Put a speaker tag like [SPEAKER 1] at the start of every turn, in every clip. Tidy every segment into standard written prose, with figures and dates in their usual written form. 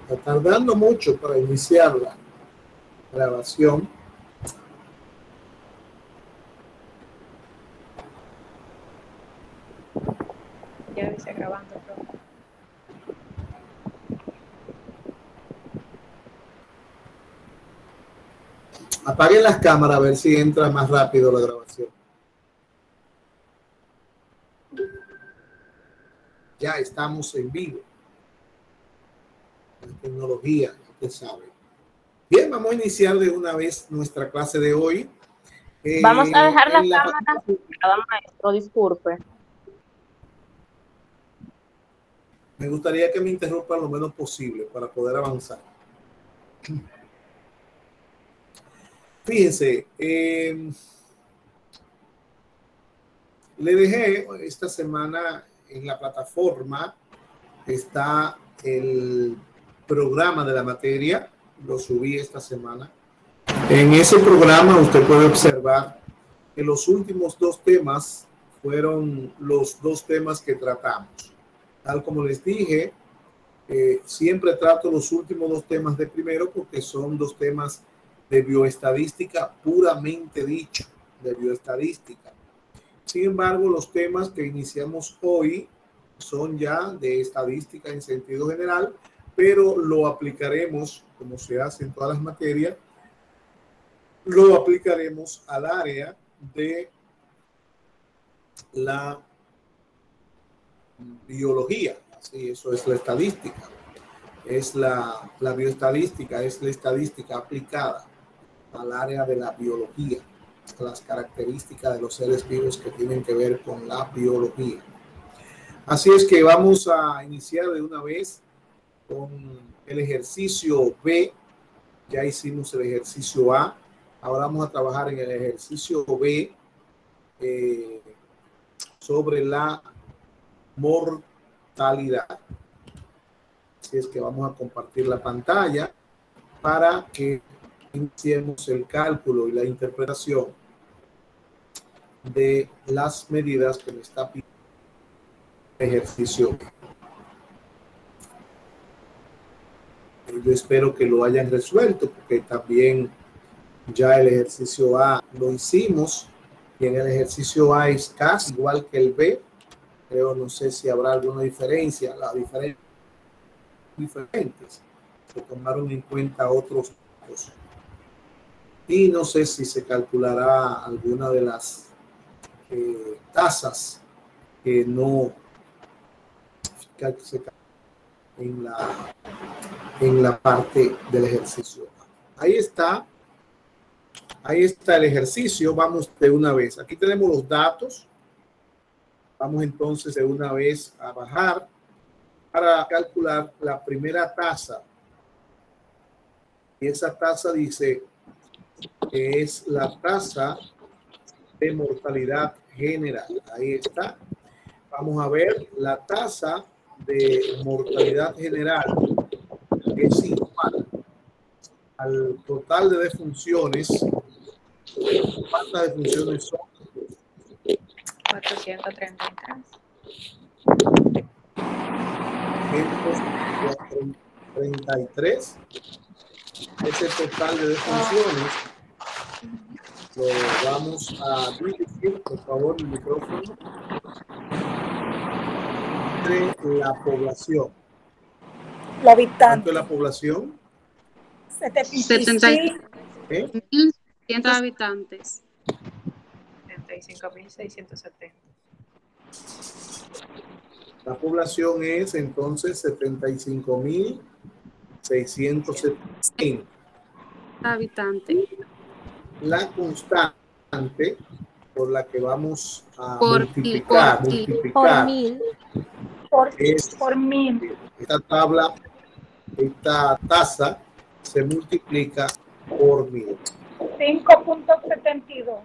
[SPEAKER 1] Está tardando mucho para iniciar la grabación.
[SPEAKER 2] Ya dice grabando.
[SPEAKER 1] Apaguen las cámaras a ver si entra más rápido la grabación. Ya estamos en vivo. La tecnología, usted sabe. Bien, vamos a iniciar de una vez nuestra clase de hoy.
[SPEAKER 3] Vamos a dejar la cámara apagada, maestro, disculpe.
[SPEAKER 1] Me gustaría que me interrumpa lo menos posible para poder avanzar. Fíjense, le dejé esta semana en la plataforma, está el programa de la materia, lo subí esta semana. En ese programa usted puede observar que los últimos dos temas fueron los dos temas que tratamos. Tal como les dije, siempre trato los últimos dos temas de primero porque son dos temas de bioestadística puramente dicho, de bioestadística. Sin embargo, los temas que iniciamos hoy son ya de estadística en sentido general, pero lo aplicaremos, como se hace en todas las materias, lo aplicaremos al área de la biología. Así, eso es la estadística. Es la bioestadística, es la estadística aplicada al área de la biología, las características de los seres vivos que tienen que ver con la biología. Así es que vamos a iniciar de una vez con el ejercicio B. Ya hicimos el ejercicio A. Ahora vamos a trabajar en el ejercicio B sobre la mortalidad. Así es que vamos a compartir la pantalla para que iniciemos el cálculo y la interpretación de las medidas que me está pidiendo el ejercicio. Yo espero que lo hayan resuelto porque también ya el ejercicio A lo hicimos y en el ejercicio A es casi igual que el B. Creo, no sé si habrá alguna diferencia. Las diferencias diferentes. Se tomaron en cuenta otros datos. Y no sé si se calculará alguna de las tasas que no se en la parte del ejercicio. Ahí está el ejercicio. Vamos de una vez. Aquí tenemos los datos. Vamos entonces de una vez a bajar para calcular la primera tasa. Y esa tasa dice que es la tasa de mortalidad general. Ahí está. Vamos a ver la tasa de mortalidad general es igual al total de defunciones. ¿Cuántas defunciones son?
[SPEAKER 2] 433.
[SPEAKER 1] 433 es el total de defunciones. Lo vamos a dividir, por favor, el micrófono, entre la población.
[SPEAKER 4] La habitante.
[SPEAKER 1] ¿Cuánto es la población?
[SPEAKER 4] 75.
[SPEAKER 5] 100 habitantes.
[SPEAKER 2] 75.670.
[SPEAKER 1] La población es entonces 75.670
[SPEAKER 5] habitantes.
[SPEAKER 1] La constante por la que vamos a
[SPEAKER 5] multiplicar
[SPEAKER 4] Por mil.
[SPEAKER 1] Esta tasa se multiplica por 1000.
[SPEAKER 4] 5.72.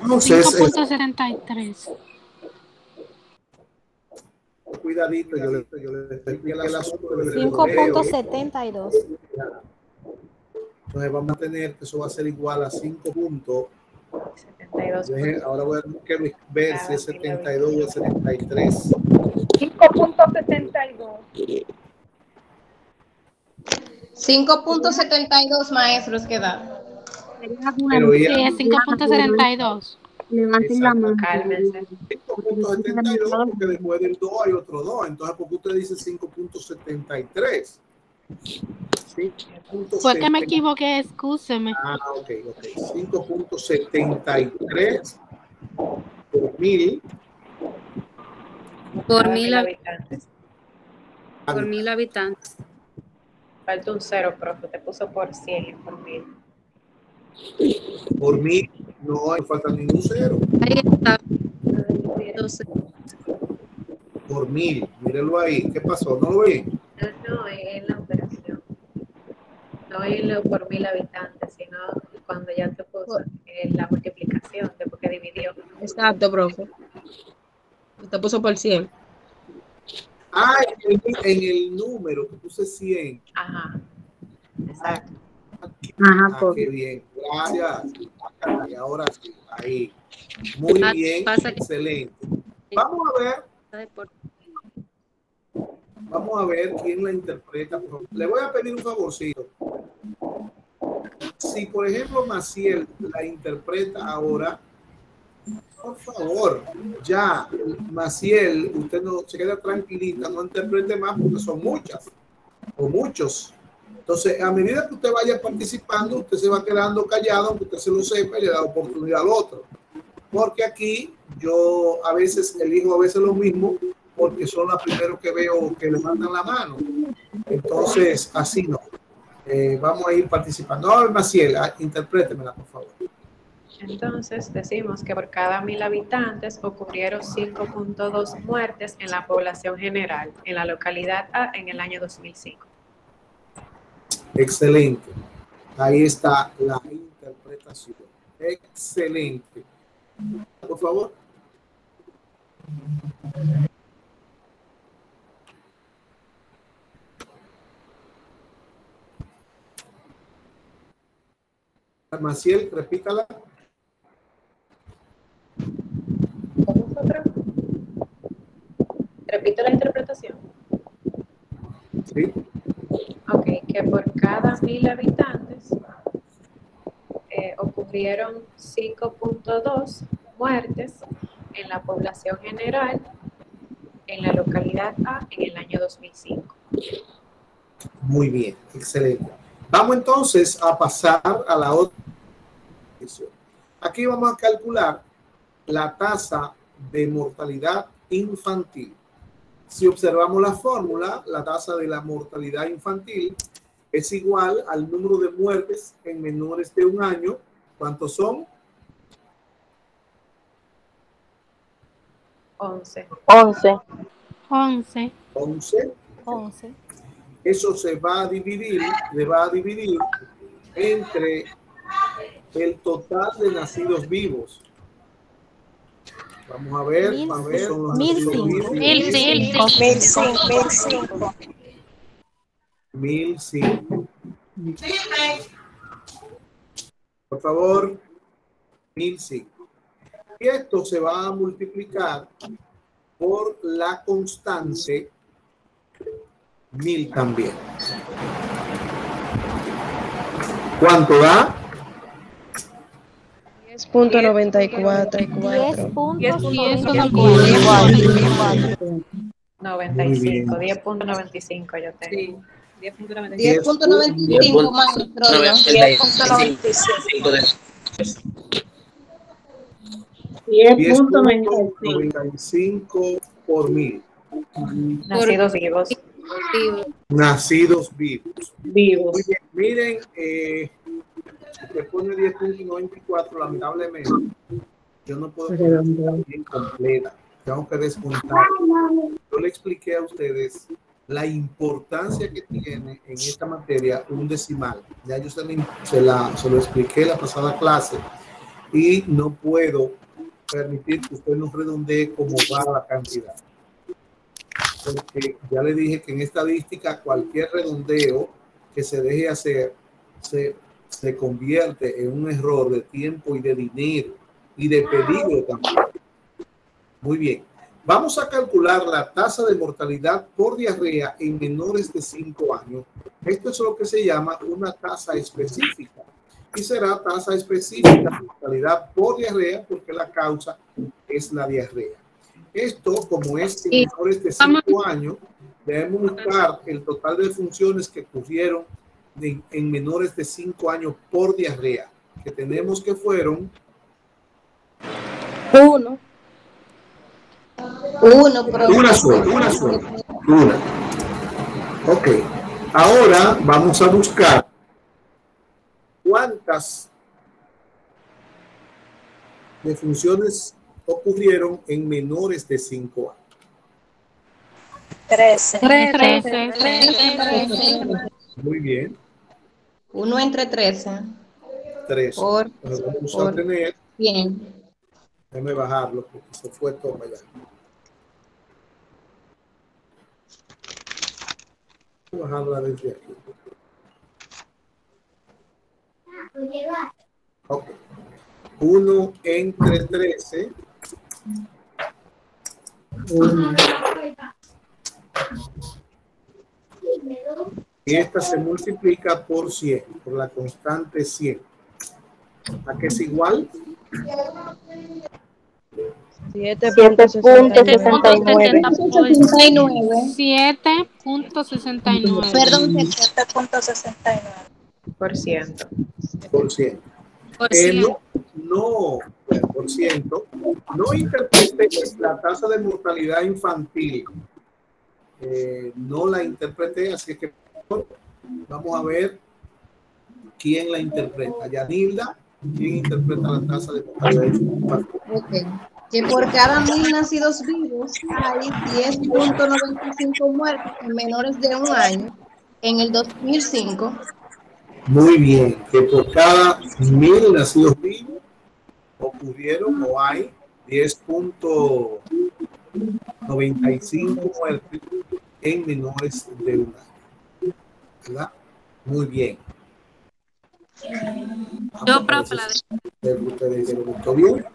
[SPEAKER 1] Entonces,
[SPEAKER 5] 5.73.
[SPEAKER 1] Cuidadito, yo le expliqué el asunto del
[SPEAKER 6] 5.72.
[SPEAKER 1] Entonces vamos a tener que eso va a ser igual a 5.72. Ahora voy a ver si es 72 o 73.
[SPEAKER 4] 5.72.
[SPEAKER 7] 5.72 maestros que da.
[SPEAKER 1] Pero
[SPEAKER 5] Sí,
[SPEAKER 1] ella,
[SPEAKER 5] es 5.72.
[SPEAKER 3] Levanten la mano.
[SPEAKER 2] Cálmense.
[SPEAKER 1] 5.72, porque después del 2 hay otro 2. Entonces, ¿por qué usted dice 5.73?
[SPEAKER 5] Fue que me equivoqué, excúseme.
[SPEAKER 1] Ah, ok. 5.73 por mil.
[SPEAKER 5] Por
[SPEAKER 2] Cada
[SPEAKER 5] 1000
[SPEAKER 2] habitantes.
[SPEAKER 5] por 1000 habitantes.
[SPEAKER 2] Falta un cero, profe. Te puso por 100 y por 1000.
[SPEAKER 1] Por mil no hay falta ningún cero.
[SPEAKER 5] Ahí está. Entonces,
[SPEAKER 1] Por mil, mírenlo ahí. ¿Qué pasó? ¿No lo ven?
[SPEAKER 2] No, es en la operación. No en lo por 1000 habitantes, sino cuando ya te puso en la multiplicación, después que dividió.
[SPEAKER 7] Exacto, profe. Te puso por 100.
[SPEAKER 1] Ah, en el número que puse 100.
[SPEAKER 2] Ajá. Exacto.
[SPEAKER 3] Ajá, por.
[SPEAKER 1] Qué bien. Gracias. Y ahora sí, ahí. Muy bien, excelente. Vamos a ver quién la interpreta. Le voy a pedir un favorcito. Si, por ejemplo, Maciel la interpreta ahora, por favor, ya, Maciel, usted no se queda tranquilita, no interprete más porque son muchas o muchos. Entonces, a medida que usted vaya participando, usted se va quedando callado, aunque usted se lo sepa y le da oportunidad al otro. Porque aquí yo a veces elijo a veces lo mismo porque son las primeros que veo que levantan la mano. Entonces, así no. Vamos a ir participando. A ver, Maciel, interprétemela, por favor.
[SPEAKER 2] Entonces, decimos que por cada 1000 habitantes ocurrieron 5.2 muertes en la población general, en la localidad A, en el año 2005.
[SPEAKER 1] Excelente. Ahí está la interpretación. Excelente. Por favor. Maciel, repítala.
[SPEAKER 2] ¿Cómo fue otra? Repito la interpretación.
[SPEAKER 1] Sí.
[SPEAKER 2] Ok, que por cada 1000 habitantes ocurrieron 5.2 muertes en la población general en la localidad A en el año 2005.
[SPEAKER 1] Muy bien, excelente. Vamos entonces a pasar a la otra. Aquí vamos a calcular la tasa de mortalidad infantil. Si observamos la fórmula, la tasa de la mortalidad infantil es igual al número de muertes en menores de un año. ¿Cuántos son?
[SPEAKER 2] 11.
[SPEAKER 3] 11.
[SPEAKER 1] Eso se va a dividir, le va a dividir entre el total de nacidos vivos. Vamos a ver, son los nacidos vivos. 1005. Por favor, 1005. Y esto se va a multiplicar por la constante 1000 también. ¿Cuánto da?
[SPEAKER 7] 10.94.
[SPEAKER 2] 95, 10.95 yo tengo.
[SPEAKER 7] 10.95 maestro.
[SPEAKER 1] 10.95 por 1000.
[SPEAKER 2] Nacidos vivos.
[SPEAKER 1] Nacidos vivos. Muy bien. Miren, se pone 10.94, lamentablemente. Yo no puedo poner bien completa. Tengo que descontar. Yo le expliqué a ustedes la importancia que tiene en esta materia un decimal. Ya yo se lo expliqué en la pasada clase y no puedo permitir que usted nos redondee cómo va la cantidad. Porque ya le dije que en estadística cualquier redondeo que se deje hacer se convierte en un error de tiempo y de dinero y de peligro también. Muy bien. Vamos a calcular la tasa de mortalidad por diarrea en menores de 5 años. Esto es lo que se llama una tasa específica. Y será tasa específica de mortalidad por diarrea porque la causa es la diarrea. Esto, como es en menores de 5 años, debemos buscar el total de funciones que ocurrieron en menores de 5 años por diarrea, que tenemos que fueron
[SPEAKER 3] 1.
[SPEAKER 1] una sola. Ok, ahora vamos a buscar cuántas defunciones ocurrieron en menores de 5 años.
[SPEAKER 4] 13.
[SPEAKER 5] 13.
[SPEAKER 1] Muy bien.
[SPEAKER 3] 1 entre 13.
[SPEAKER 1] 3.
[SPEAKER 3] Por
[SPEAKER 1] Vamos a tener,
[SPEAKER 3] 100.
[SPEAKER 1] déjame bajarlo porque se fue todo allá. Voy a bajarla desde aquí. Ok. 1 entre 13. Y esta se multiplica por 100, por la constante 100. ¿A qué es igual?
[SPEAKER 3] 7.69.
[SPEAKER 5] 7.69.
[SPEAKER 4] Perdón, 7.69.
[SPEAKER 2] Por ciento.
[SPEAKER 1] Por 100.
[SPEAKER 5] Por 100.
[SPEAKER 1] No, por ciento. No interpretes la tasa de mortalidad infantil. No la interpreté, así que vamos a ver quién la interpreta. Yanilda, ¿quién interpreta la tasa de mortalidad infantil?
[SPEAKER 3] Okay. Que por cada 1000 nacidos vivos hay 10.95 muertes en menores de 1 año en el 2005.
[SPEAKER 1] Muy bien, que por cada 1000 nacidos vivos ocurrieron o hay 10.95 muertes en menores de 1 año. ¿Verdad? Muy bien.
[SPEAKER 5] Yo, profe, la de...
[SPEAKER 1] ¿Ustedes se lo gustó bien?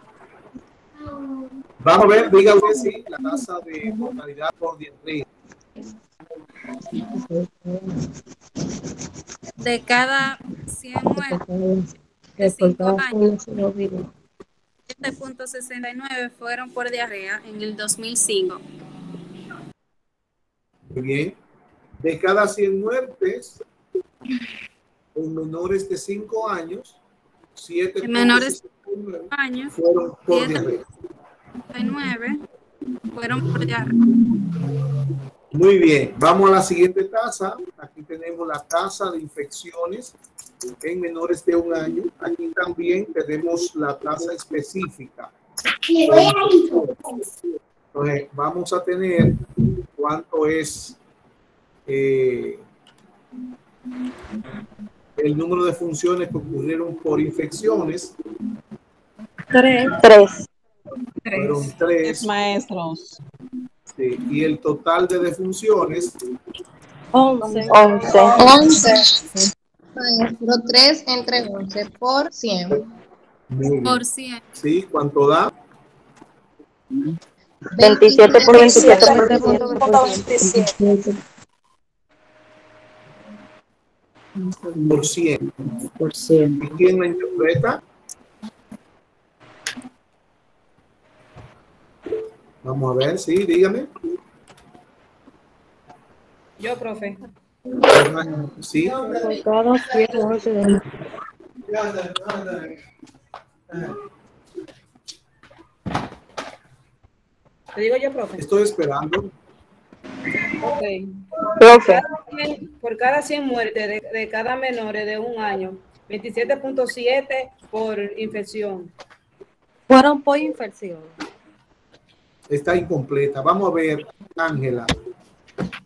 [SPEAKER 1] Vamos a ver, dígame si la tasa de mortalidad por diarrea.
[SPEAKER 5] De cada 100 muertes de 5 años, 7.69 fueron por diarrea en el 2005.
[SPEAKER 1] Muy bien. De cada 100 muertes en menores de 5 años, 7
[SPEAKER 5] menores de 5 años
[SPEAKER 1] fueron por diarrea.
[SPEAKER 5] 9 fueron por diarrea.
[SPEAKER 1] Muy bien, vamos a la siguiente tasa. Aquí tenemos la tasa de infecciones en menores de 1 año. Aquí también tenemos la tasa específica. Entonces, vamos a tener cuánto es el número de funciones que ocurrieron por infecciones.
[SPEAKER 3] 3.
[SPEAKER 1] Fueron 3.
[SPEAKER 7] Maestros.
[SPEAKER 1] Sí, y el total de defunciones
[SPEAKER 3] 11. Maestro, 3 entre 11 por 100.
[SPEAKER 1] Muy bien.
[SPEAKER 5] Por 100.
[SPEAKER 1] Sí, ¿cuánto da?
[SPEAKER 3] 27 por 27 por
[SPEAKER 4] 27.27.
[SPEAKER 1] Por 100. ¿Y quién la interpreta? Vamos a ver, sí, dígame.
[SPEAKER 7] Yo, profe.
[SPEAKER 1] Sí.
[SPEAKER 3] cada 100 muertes.
[SPEAKER 7] Te digo yo, profe.
[SPEAKER 1] Estoy esperando.
[SPEAKER 7] Ok.
[SPEAKER 3] Profe.
[SPEAKER 7] Por cada 100 muertes de cada menor de 1 año, 27.7 por infección.
[SPEAKER 3] Fueron por infección.
[SPEAKER 1] Está incompleta. Vamos a ver, Ángela.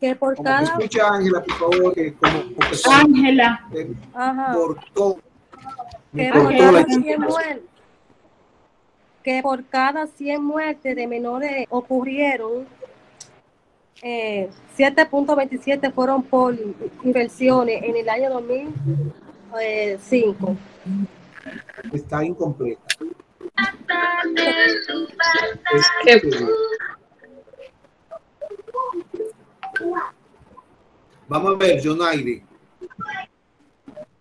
[SPEAKER 3] Que por
[SPEAKER 1] Como
[SPEAKER 3] cada.
[SPEAKER 1] escucha, Ángela, por favor, que
[SPEAKER 4] Ángela.
[SPEAKER 1] cortó.
[SPEAKER 3] Que
[SPEAKER 1] Cortó
[SPEAKER 3] por
[SPEAKER 1] la
[SPEAKER 3] cada
[SPEAKER 1] información.
[SPEAKER 3] 100 muertes. Que por cada 100 muertes de menores ocurrieron 7.27 fueron por inversiones en el año 2005.
[SPEAKER 1] Está incompleta. Vamos a ver, Jonaire.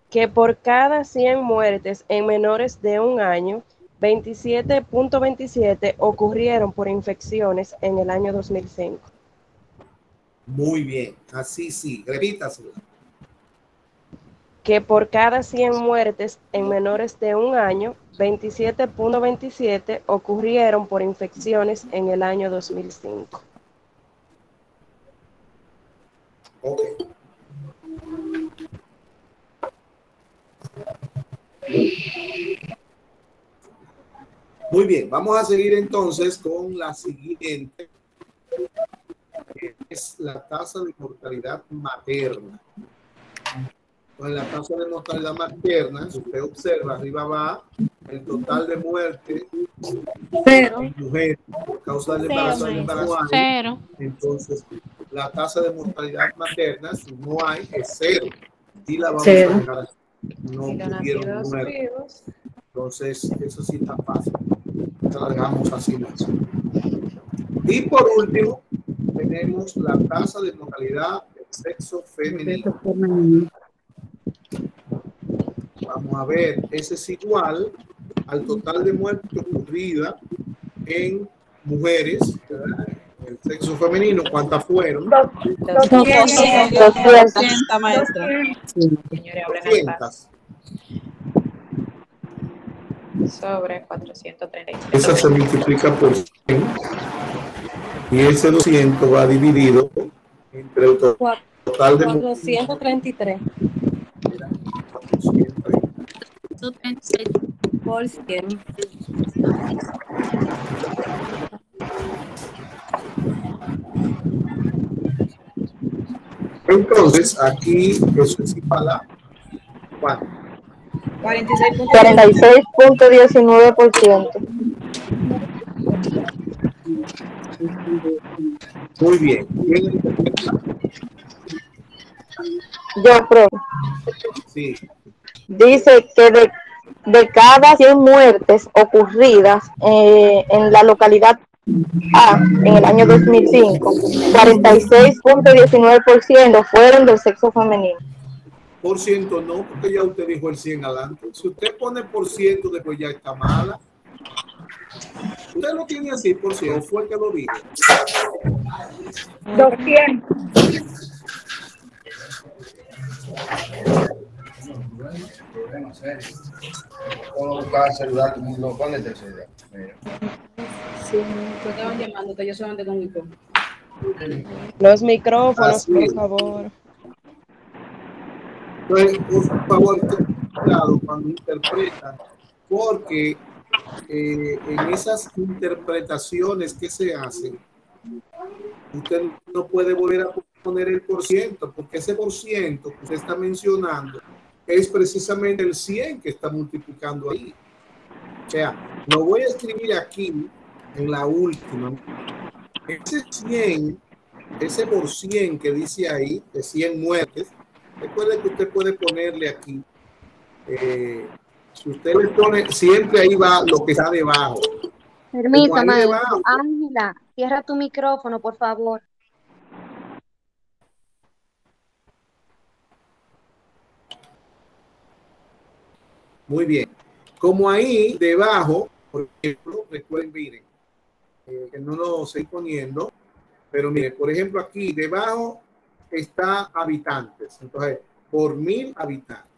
[SPEAKER 8] Que por cada 100 muertes en menores de un año, 27.27 ocurrieron por infecciones en el año 2005.
[SPEAKER 1] Muy bien, así sí, repítaselo.
[SPEAKER 8] Que por cada 100 muertes en menores de un año, 27.27 ocurrieron por infecciones en el año 2005.
[SPEAKER 1] Ok. Muy bien, vamos a seguir entonces con la siguiente, que es la tasa de mortalidad materna. Entonces, la tasa de mortalidad materna, si usted observa, arriba va el total de muertes en mujeres por causa del embarazo del embarazo.
[SPEAKER 6] Cero.
[SPEAKER 1] Entonces, la tasa de mortalidad materna, si no hay, es cero. Y la vamos a dejar así. No
[SPEAKER 2] Y los
[SPEAKER 1] pudieron
[SPEAKER 2] nacidos
[SPEAKER 1] muertos.
[SPEAKER 2] vivos.
[SPEAKER 1] Entonces, eso sí está fácil. Entonces, la dejamos así mismo. Y por último, tenemos la tasa de mortalidad del sexo femenino. Vamos a ver, ese es igual al total de muertes ocurridas en mujeres, ¿verdad? El sexo femenino, ¿cuántas fueron?
[SPEAKER 4] 200, maestra.
[SPEAKER 2] Señores, hablen al paso.
[SPEAKER 1] 200.
[SPEAKER 2] Sobre 433.
[SPEAKER 1] Esa se multiplica por 100 y ese 200 va dividido entre el total de
[SPEAKER 4] 433.
[SPEAKER 5] 136 por 100.
[SPEAKER 1] Entonces, aquí eso es igual a ¿cuánto?
[SPEAKER 4] 46.19%.
[SPEAKER 1] Muy bien.
[SPEAKER 4] Yo creo.
[SPEAKER 1] Sí.
[SPEAKER 4] Dice que de cada 100 muertes ocurridas en la localidad A en el año 2005, 46.19% fueron del sexo femenino.
[SPEAKER 1] Por ciento no, porque ya usted dijo el 100 adelante. Si usted pone por ciento, después ya está mala. Usted lo tiene así por ciento, fue que lo dijo.
[SPEAKER 4] 200.
[SPEAKER 7] Sí, me estaban llamando, que yo solamente con mi
[SPEAKER 8] Los micrófonos,
[SPEAKER 1] Así
[SPEAKER 8] por
[SPEAKER 1] es.
[SPEAKER 8] favor.
[SPEAKER 1] Entonces, por favor, tengan cuidado cuando interpretan, porque en esas interpretaciones que se hacen, usted no puede volver a poner el por ciento, porque ese por ciento que usted está mencionando es precisamente el 100 que está multiplicando ahí. O sea, lo voy a escribir aquí en la última. Ese 100, ese por 100 que dice ahí, de 100 muertes, recuerde que usted puede ponerle aquí, si usted le pone, siempre ahí va lo que está debajo.
[SPEAKER 3] Permítame,
[SPEAKER 1] Ahí debajo.
[SPEAKER 3] Ángela, cierra tu micrófono, por favor.
[SPEAKER 1] Muy bien. Como ahí debajo, por ejemplo, recuerden, miren, que no lo estoy poniendo, pero miren, por ejemplo, aquí debajo está habitantes. Entonces, por 1000 habitantes.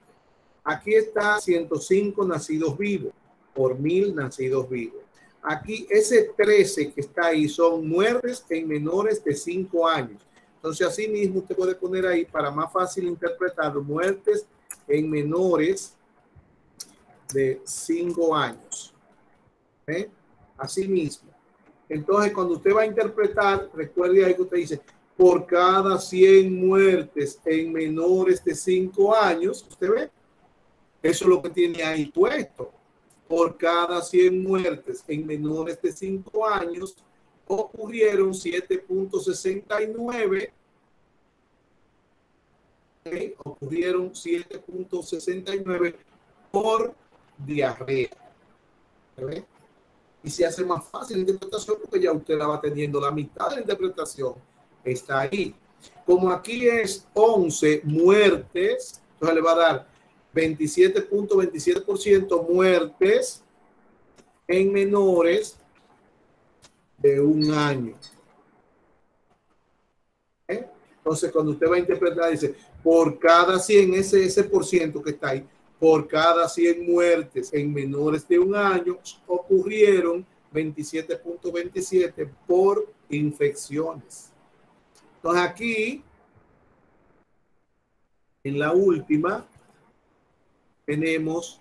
[SPEAKER 1] Aquí está 105 nacidos vivos, por 1000 nacidos vivos. Aquí ese 13 que está ahí son muertes en menores de 5 años. Entonces, así mismo usted puede poner ahí para más fácil interpretar muertes en menores de 5 años. Así mismo. Entonces, cuando usted va a interpretar, recuerde ahí que usted dice, por cada 100 muertes en menores de 5 años, usted ve, eso es lo que tiene ahí puesto. Por cada 100 muertes en menores de 5 años, ocurrieron 7.69. Ocurrieron 7.69 por diarrea. ¿Ve? Y se hace más fácil la interpretación porque ya usted la va teniendo, la mitad de la interpretación está ahí. Como aquí es 11 muertes, entonces le va a dar 27.27% muertes en menores de un año. Entonces, cuando usted va a interpretar, dice, por cada 100, ese por ciento que está ahí, por cada 100 muertes en menores de un año, ocurrieron 27.27 por infecciones. Entonces, aquí, en la última, tenemos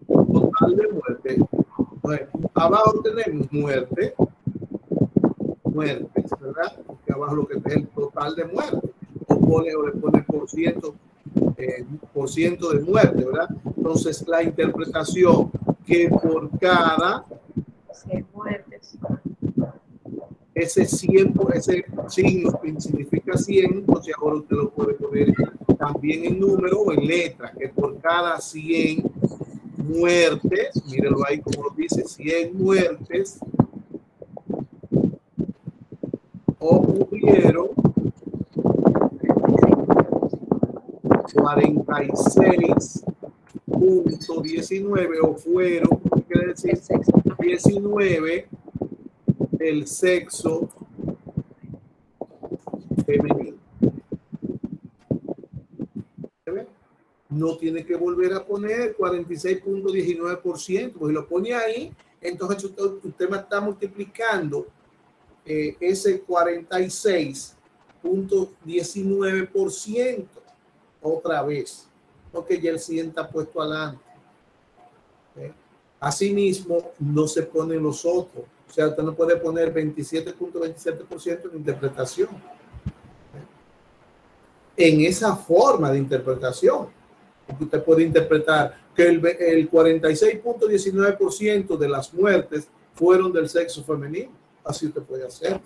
[SPEAKER 1] total de muerte. Entonces, abajo tenemos muertes, ¿verdad? Porque abajo lo que es el total de muerte. O le pone por ciento de muerte, ¿verdad? Entonces, la interpretación que por cada
[SPEAKER 2] 100 muertes,
[SPEAKER 1] ese signo que significa 100, entonces ahora usted lo puede poner también en número o en letra, que por cada 100 muertes, mírenlo ahí como lo dice, 100 muertes ocurrieron 46.19 o fueron, ¿qué quiere decir? 19 del sexo femenino. No tiene que volver a poner 46.19%, porque lo pone ahí, entonces usted me está multiplicando ese 46.19% otra vez, porque ya el 100 está puesto adelante. Asimismo, no se ponen los otros. O sea, usted no puede poner 27.27% en interpretación. En esa forma de interpretación, porque usted puede interpretar que el 46.19% de las muertes fueron del sexo femenino. Así usted puede hacer.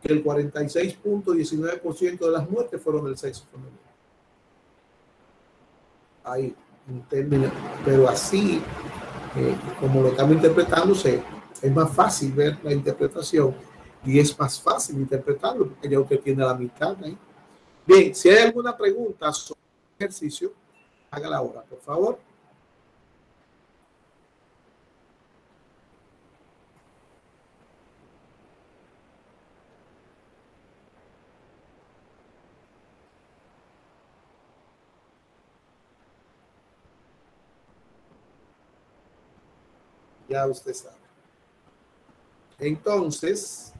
[SPEAKER 1] Que el 46.19% de las muertes fueron del sexo femenino. Ahí, en términos, pero así, como lo estamos interpretándose, es más fácil ver la interpretación y es más fácil interpretarlo porque ya usted tiene la mitad ahí. Bien, si hay alguna pregunta sobre el ejercicio, hágala ahora, por favor. Ya usted sabe. Entonces,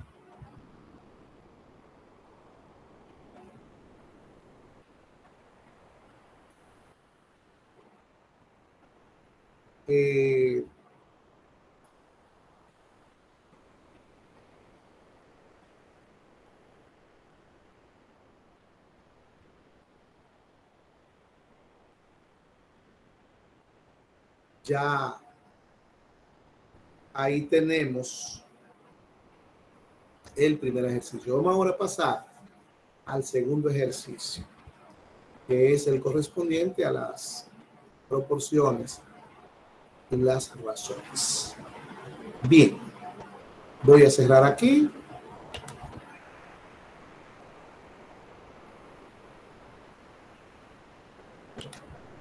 [SPEAKER 1] ya ahí tenemos el primer ejercicio. Vamos ahora a pasar al segundo ejercicio, que es el correspondiente a las proporciones y las razones. Bien, voy a cerrar aquí.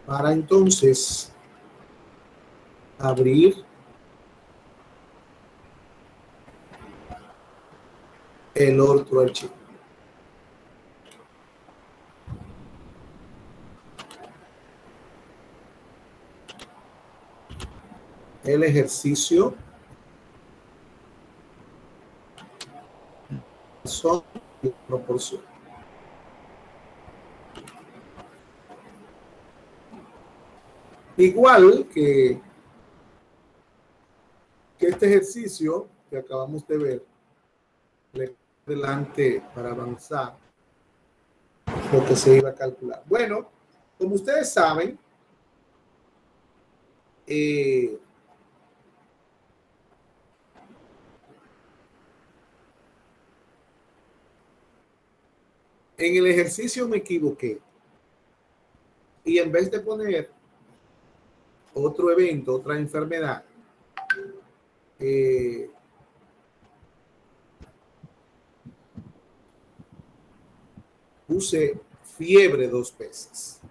[SPEAKER 1] Para entonces abrir el otro archivo. El ejercicio son proporción. Igual que este ejercicio que acabamos de ver, adelante para avanzar lo que se iba a calcular. Bueno, como ustedes saben, en el ejercicio me equivoqué y en vez de poner otro evento, otra enfermedad, puse fiebre 2 veces.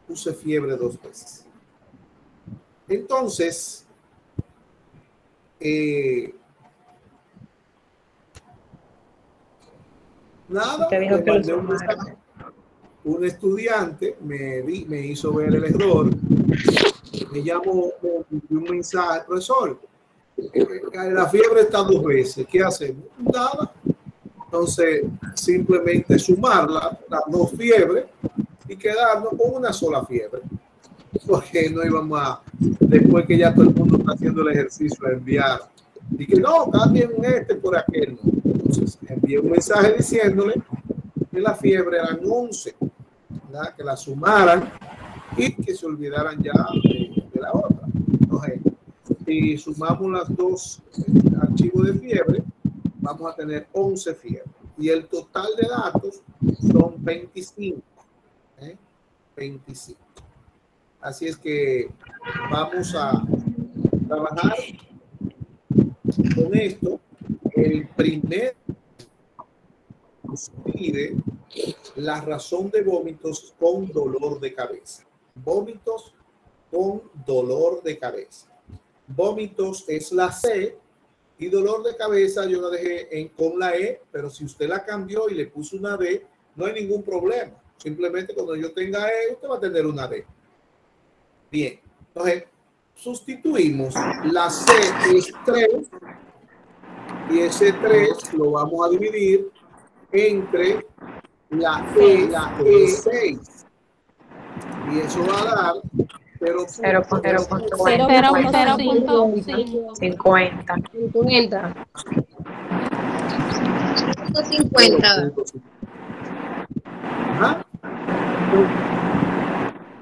[SPEAKER 1] Puse fiebre 2 veces. Entonces, nada,
[SPEAKER 2] Te dijo
[SPEAKER 1] le
[SPEAKER 2] que lo
[SPEAKER 1] mandé un
[SPEAKER 2] sumara.
[SPEAKER 1] mensaje. Un estudiante me hizo ver el error, me llamó, me envió un mensaje, profesor, la fiebre está 2 veces, ¿qué hacemos? Nada. Entonces, simplemente sumar las 2 fiebres y quedarnos con una sola fiebre. Porque no íbamos a, después que ya todo el mundo está haciendo el ejercicio de enviar, y que no, cambien por aquel. No. Entonces, envié un mensaje diciéndole que la fiebre eran 11, ¿verdad? Que la sumaran y que se olvidaran ya de la otra. Entonces, si sumamos las 2 archivos de fiebre, vamos a tener 11 fiebres. Y el total de datos son 25. 25. Así es que vamos a trabajar con esto. El primer nos pide la razón de vómitos con dolor de cabeza. Vómitos con dolor de cabeza. Vómitos es la C y dolor de cabeza yo la dejé con la E, pero si usted la cambió y le puso una D, no hay ningún problema. Simplemente cuando yo tenga E, usted va a tener una D. Bien, entonces sustituimos la C es 3 y ese 3 lo vamos a dividir entre la E 6 y eso va a dar
[SPEAKER 2] 0.50.
[SPEAKER 3] 50. 50.
[SPEAKER 1] Ajá.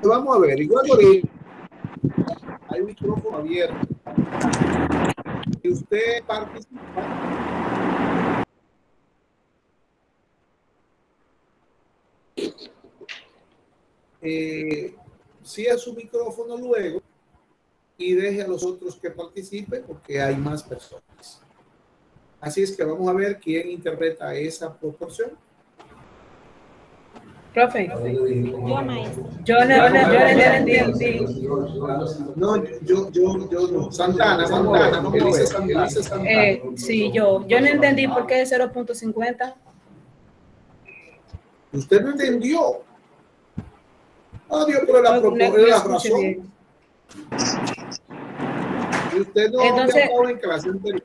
[SPEAKER 1] Vamos a ver, igual ahorita hay un micrófono abierto. Si usted participa, cierre su micrófono luego y deje a los otros que participen porque hay más personas. Así es que vamos a ver quién interpreta esa proporción.
[SPEAKER 7] Profe.
[SPEAKER 6] Yo, maestro.
[SPEAKER 7] Yo no entendí.
[SPEAKER 1] No, yo no. Santana.
[SPEAKER 7] Sí, yo no entendí por qué 0.50.
[SPEAKER 1] Usted no entendió. Dios, pero la razón. Y usted no
[SPEAKER 7] entonces,
[SPEAKER 1] estaba en clase anterior.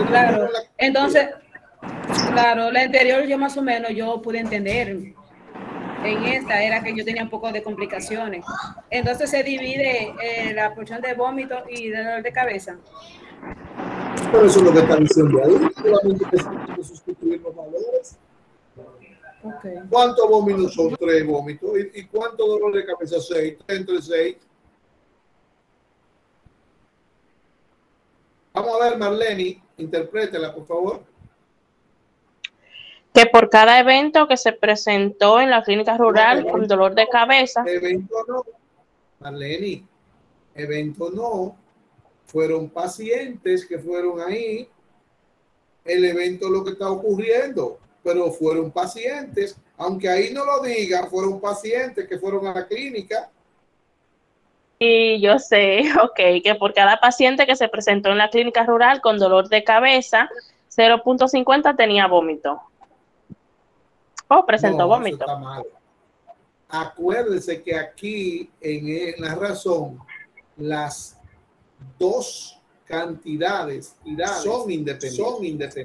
[SPEAKER 7] Claro, entonces, claro, la anterior yo más o menos yo pude entender. En esta era que yo tenía un poco de complicaciones. Entonces se divide la porción de vómito y de dolor de cabeza.
[SPEAKER 1] Pero eso es lo que está diciendo ahí. Solamente que se sustituir los valores.
[SPEAKER 7] Okay.
[SPEAKER 1] ¿Cuántos vómitos son? 3 vómitos. ¿Y cuánto dolor de cabeza? 6. Entre 6. Vamos a ver, Marlene, interprétela, por favor.
[SPEAKER 4] Que por cada evento que se presentó en la clínica rural con dolor de cabeza.
[SPEAKER 1] Evento no, Marlene, evento no. Fueron pacientes que fueron ahí. El evento es lo que está ocurriendo, pero fueron pacientes, aunque ahí no lo diga, fueron pacientes que fueron a la clínica.
[SPEAKER 4] Y yo sé, que por cada paciente que se presentó en la clínica rural con dolor de cabeza, 0.50 tenía vómito. Presentó vómito.
[SPEAKER 1] Eso está mal. Acuérdense que aquí en la razón, las 2 cantidades son independientes.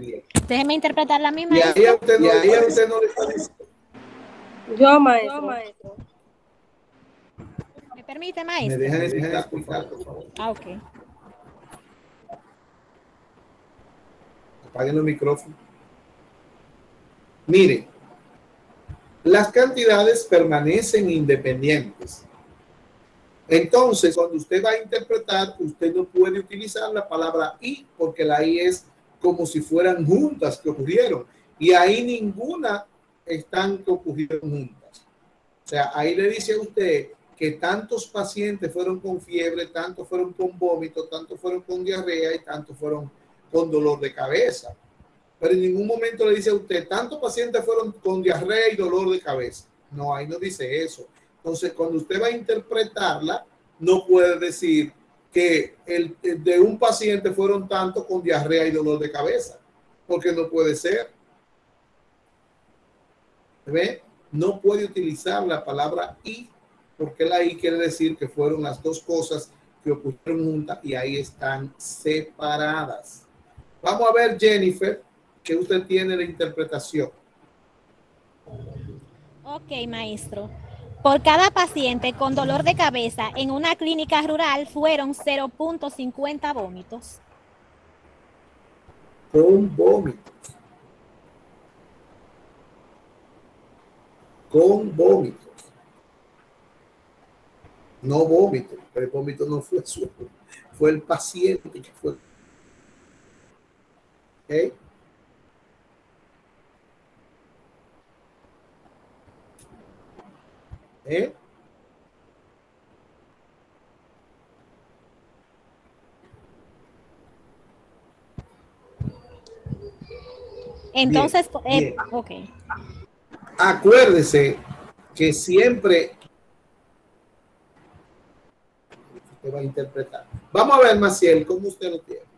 [SPEAKER 6] Déjeme interpretar la misma.
[SPEAKER 1] Y ahí a usted no le está diciendo.
[SPEAKER 8] Yo, maestro.
[SPEAKER 6] ¿Me permite,
[SPEAKER 1] Me
[SPEAKER 6] maestro?
[SPEAKER 1] dejan explicar, por favor.
[SPEAKER 6] Ok.
[SPEAKER 1] Apaguen los micrófonos. Miren, las cantidades permanecen independientes. Entonces, cuando usted va a interpretar, usted no puede utilizar la palabra y, porque la i es como si fueran juntas que ocurrieron. Y ahí ninguna están que ocurrieron juntas. O sea, ahí le dice a usted que tantos pacientes fueron con fiebre, tantos fueron con vómito, tantos fueron con diarrea y tantos fueron con dolor de cabeza. pero en ningún momento le dice a usted, tantos pacientes fueron con diarrea y dolor de cabeza. No, ahí no dice eso. Entonces, cuando usted va a interpretarla, no puede decir que de un paciente fueron tantos con diarrea y dolor de cabeza, porque no puede ser. ¿Ve? No puede utilizar la palabra y, porque la y quiere decir que fueron las dos cosas que ocurrieron juntas y ahí están separadas. Vamos a ver, Jennifer, que usted tiene de interpretación.
[SPEAKER 6] Ok, maestro. Por cada paciente con dolor de cabeza en una clínica rural fueron 0.50 vómitos.
[SPEAKER 1] Con vómitos. Con vómitos. No vómito, pero el vómito no fue su, fue el paciente que fue. ¿Ok? ¿Eh?
[SPEAKER 6] Entonces,
[SPEAKER 1] bien.
[SPEAKER 6] ok.
[SPEAKER 1] Acuérdese que siempre usted va a interpretar. Vamos a ver, Maciel, cómo usted lo tiene.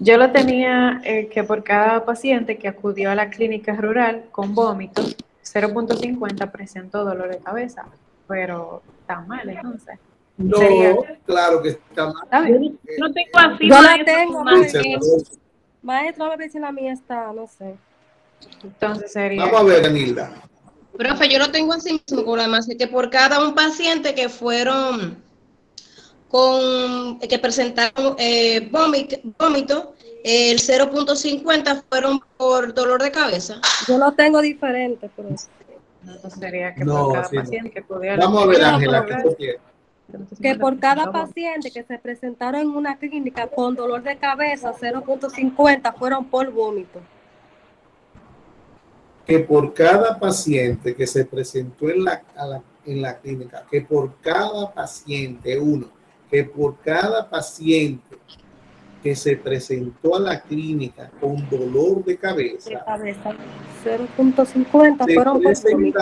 [SPEAKER 2] Yo lo tenía que por cada paciente que acudió a la clínica rural con vómitos, 0.50 presentó dolor de cabeza, pero está mal entonces.
[SPEAKER 1] No,
[SPEAKER 2] Sería,
[SPEAKER 1] claro que está mal.
[SPEAKER 2] ¿está bien?
[SPEAKER 7] No tengo así.
[SPEAKER 8] Yo la
[SPEAKER 7] maestro,
[SPEAKER 8] tengo,
[SPEAKER 7] con
[SPEAKER 8] maestro.
[SPEAKER 7] más.
[SPEAKER 8] Maestro, a ver si la mía está, no sé.
[SPEAKER 2] Entonces sería.
[SPEAKER 1] Vamos a ver, Anilda.
[SPEAKER 3] Profe, yo lo tengo así mismo, con además que por cada un paciente que fueron que presentaron vómito, el 0.50 fueron por dolor de cabeza.
[SPEAKER 8] Yo lo tengo diferente, pero
[SPEAKER 2] Entonces sería que
[SPEAKER 1] No,
[SPEAKER 2] por cada
[SPEAKER 1] sí, no.
[SPEAKER 2] paciente que acudió a la
[SPEAKER 1] Vamos a ver,
[SPEAKER 2] clínica
[SPEAKER 1] Ángela, ¿qué
[SPEAKER 2] rural,
[SPEAKER 1] tú tienes?
[SPEAKER 8] que por cada
[SPEAKER 2] 0.50
[SPEAKER 8] paciente que se presentaron en una clínica con dolor de cabeza, 0.50 fueron por vómito.
[SPEAKER 1] Que por cada paciente que se presentó en la clínica, que por cada paciente, que por cada paciente que se presentó a la clínica con dolor de cabeza,
[SPEAKER 8] De cabeza, 0.50 fueron por vómito.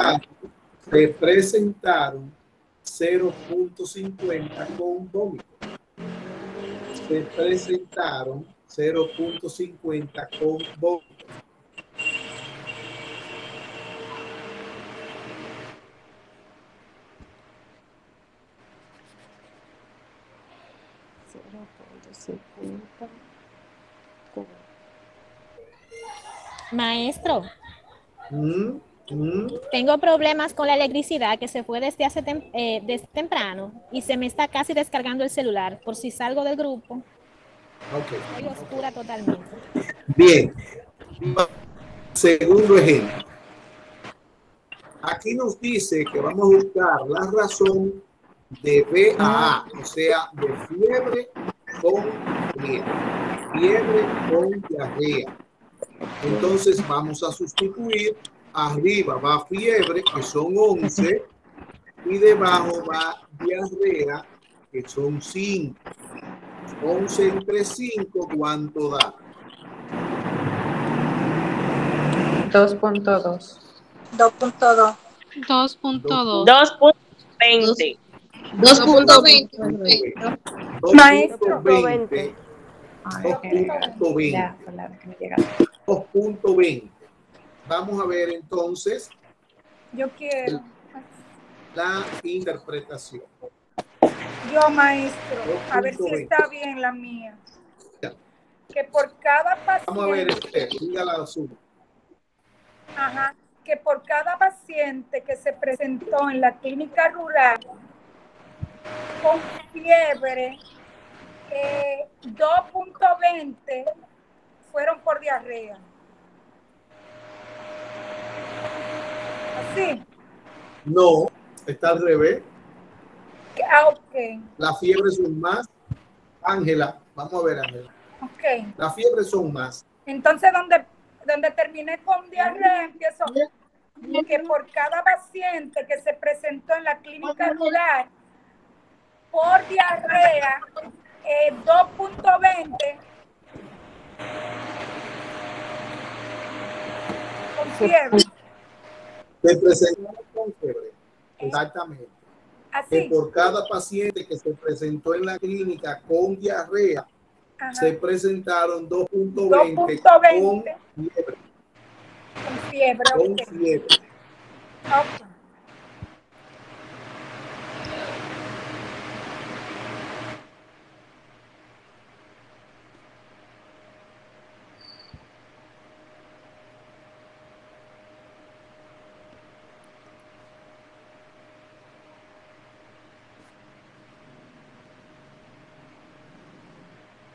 [SPEAKER 1] se presentaron 0.50 con vómito. Se presentaron 0.50 con vómito.
[SPEAKER 6] Maestro, tengo problemas con la electricidad que se fue desde desde temprano y se me está casi descargando el celular por si salgo del grupo.
[SPEAKER 1] Okay.
[SPEAKER 6] Estoy oscura totalmente.
[SPEAKER 1] Bien. Segundo ejemplo. Aquí nos dice que vamos a buscar la razón de B a A, o sea, de fiebre con fiebre con diarrea. Entonces vamos a sustituir, arriba va fiebre, que son 11, y debajo va diarrea, que son 5. 11 entre 5, ¿cuánto da?
[SPEAKER 2] 2.2.
[SPEAKER 6] 2.2.
[SPEAKER 5] 2.2.
[SPEAKER 3] 2.20. 2.20.
[SPEAKER 8] Maestro,
[SPEAKER 1] 2.20.
[SPEAKER 2] Ay,
[SPEAKER 1] 2.20.
[SPEAKER 2] ya, palabra que me llega.
[SPEAKER 1] 2.20. Vamos a ver entonces
[SPEAKER 9] Yo quiero.
[SPEAKER 1] la interpretación.
[SPEAKER 9] Yo, maestro, a ver si está bien la mía. Que por cada paciente.
[SPEAKER 1] Vamos a ver, diga la suma.
[SPEAKER 9] Ajá. Que por cada paciente que se presentó en la clínica rural con fiebre, 2.20 fueron por diarrea. ¿Así?
[SPEAKER 1] No, está al revés.
[SPEAKER 9] Ok.
[SPEAKER 1] La fiebre son más. Ángela, vamos a ver, Ángela.
[SPEAKER 9] Ok.
[SPEAKER 1] La fiebre son más.
[SPEAKER 9] Entonces, donde terminé con diarrea, empiezo que por cada paciente que se presentó en la clínica rural por diarrea, 2.20 con fiebre.
[SPEAKER 1] Se presentaron con fiebre. Exactamente.
[SPEAKER 9] Así.
[SPEAKER 1] Que por cada paciente que se presentó en la clínica con diarrea,
[SPEAKER 9] Ajá.
[SPEAKER 1] se presentaron 2.20 con fiebre.
[SPEAKER 9] Con fiebre.
[SPEAKER 1] Con
[SPEAKER 9] Ok.
[SPEAKER 1] fiebre.
[SPEAKER 9] Ok.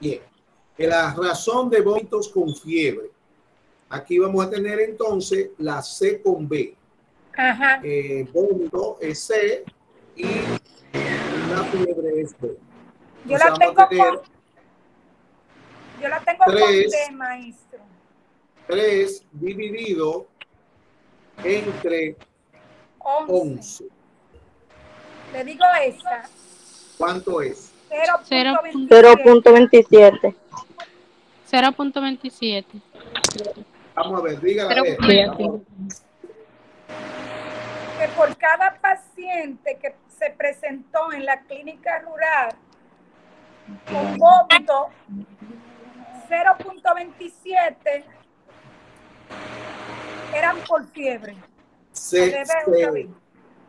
[SPEAKER 1] Bien. La razón de vómitos con fiebre. Aquí vamos a tener entonces la C con B.
[SPEAKER 9] Ajá.
[SPEAKER 1] Vómito es C y la fiebre es B.
[SPEAKER 9] Yo
[SPEAKER 1] Entonces
[SPEAKER 9] la tengo
[SPEAKER 1] vamos a tener
[SPEAKER 9] con D, maestro.
[SPEAKER 1] 3 dividido entre 11.
[SPEAKER 9] Le digo esa.
[SPEAKER 1] ¿Cuánto es?
[SPEAKER 4] 0.27.
[SPEAKER 10] 0.27.
[SPEAKER 1] Vamos a ver, dígala. A ver.
[SPEAKER 9] Que por cada paciente que se presentó en la clínica rural con vómito, 0.27 eran por fiebre.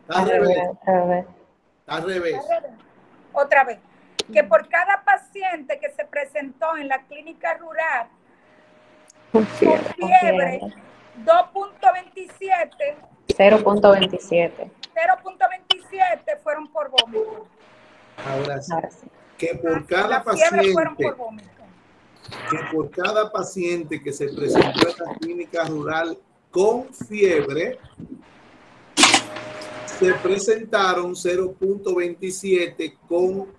[SPEAKER 1] Al revés.
[SPEAKER 9] Otra vez. Que por cada paciente que se presentó en la clínica rural con fiebre, 2.27.
[SPEAKER 2] 0.27.
[SPEAKER 9] 0.27 fueron por vómito.
[SPEAKER 1] Ahora sí. Que por cada
[SPEAKER 9] Las fiebres fueron
[SPEAKER 1] paciente,
[SPEAKER 9] por vómito.
[SPEAKER 1] que por cada paciente que se presentó en la clínica rural con fiebre, se presentaron 0.27 con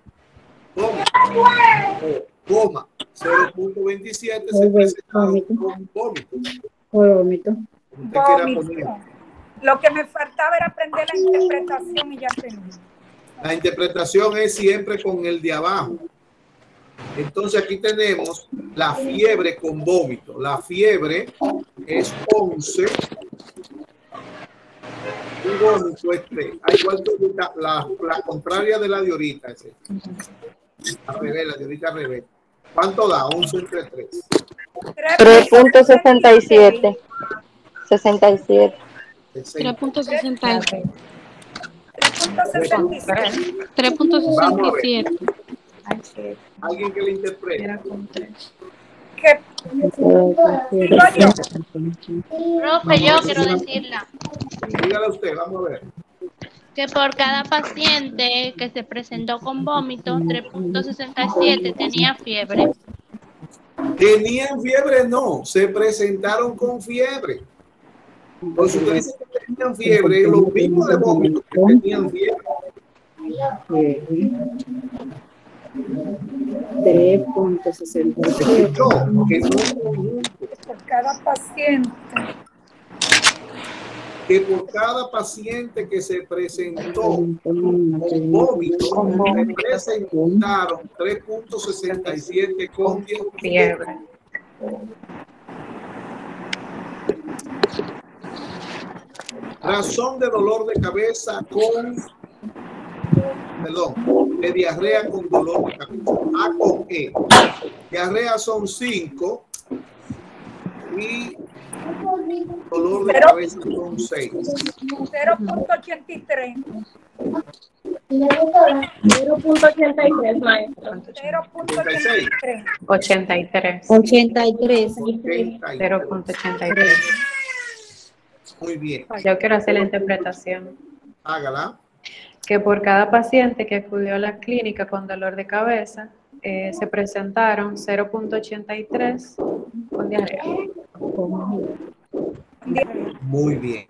[SPEAKER 1] coma. 0.27 se presentaron con vómito.
[SPEAKER 9] Vómito. Lo que me faltaba era aprender la interpretación y ya tenía.
[SPEAKER 1] La interpretación es siempre con el de abajo. Entonces aquí tenemos la fiebre con vómito. La fiebre es 11. Y vómito es 3. Igual que la contraria de la de ahorita. Al revés, la de ahorita al revés. ¿Cuánto da? 11 entre 3.
[SPEAKER 4] 3.67. 67.
[SPEAKER 10] 3.67.
[SPEAKER 1] 3.67. Alguien que le interprete.
[SPEAKER 11] Profe, yo quiero decirla.
[SPEAKER 1] Dígale usted, vamos a ver.
[SPEAKER 11] Que por cada paciente que se presentó con vómito, 3.67 tenía fiebre.
[SPEAKER 1] ¿Tenían fiebre? No, se presentaron con fiebre. Pues usted dice que tenían fiebre, lo mismo de vómito que tenían fiebre.
[SPEAKER 9] 3.67. Por cada paciente.
[SPEAKER 1] Que por cada paciente que se presentó con vómito, se presentaron 3.67 con fiebre. Razón de dolor de cabeza de diarrea con dolor de cabeza. A con E. Diarrea son 5 y dolor de cabeza son 6.
[SPEAKER 9] 0.83.
[SPEAKER 3] 0.83, maestro.
[SPEAKER 9] 0.83.
[SPEAKER 2] 83.
[SPEAKER 3] 83.
[SPEAKER 2] 0.83.
[SPEAKER 1] Muy bien.
[SPEAKER 2] Yo quiero hacer la interpretación.
[SPEAKER 1] Hágala.
[SPEAKER 2] Que por cada paciente que acudió a la clínica con dolor de cabeza, se presentaron 0.83 con diarrea.
[SPEAKER 1] Muy bien.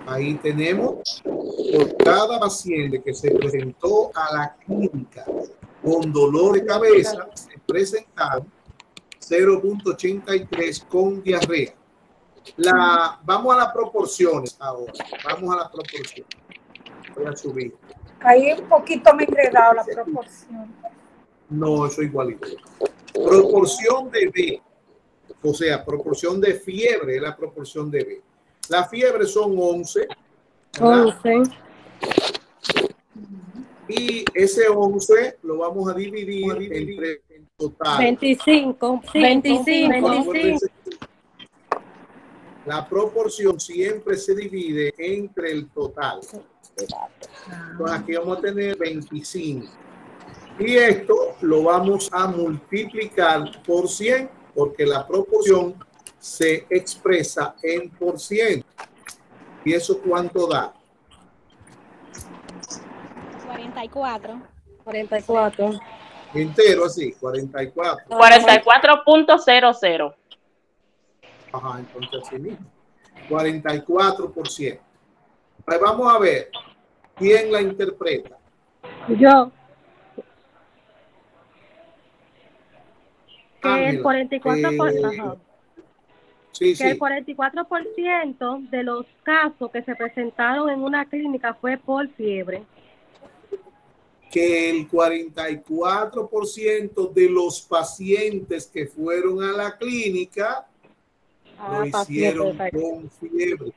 [SPEAKER 1] Ahí tenemos por cada paciente que se presentó a la clínica con dolor de cabeza, se presentaron 0.83 con diarrea. Vamos a las proporciones ahora. Vamos a las proporciones. Voy a subir.
[SPEAKER 9] Ahí un poquito me he enredado la proporción.
[SPEAKER 1] No, eso igualito. Proporción de B, o sea, proporción de fiebre es la proporción de B. La fiebre son 11. ¿verdad?
[SPEAKER 8] 11.
[SPEAKER 1] Y ese 11 lo vamos a dividir entre el total.
[SPEAKER 8] 25.
[SPEAKER 1] La proporción siempre se divide entre el total. Entonces aquí vamos a tener 25. Y esto lo vamos a multiplicar por 100 porque la proporción se expresa en por ciento. ¿Y eso cuánto da?
[SPEAKER 6] 44.
[SPEAKER 1] Entero así, 44.
[SPEAKER 10] 44.00.
[SPEAKER 1] Ajá, entonces así mismo. 44%. Pues vamos a ver quién la interpreta.
[SPEAKER 8] Yo. Que
[SPEAKER 1] Ángela,
[SPEAKER 8] el 44%,
[SPEAKER 1] sí,
[SPEAKER 8] que el 44% de los casos que se presentaron en una clínica fue por fiebre.
[SPEAKER 1] Que el 44% de los pacientes que fueron a la clínica lo hicieron con fiebre.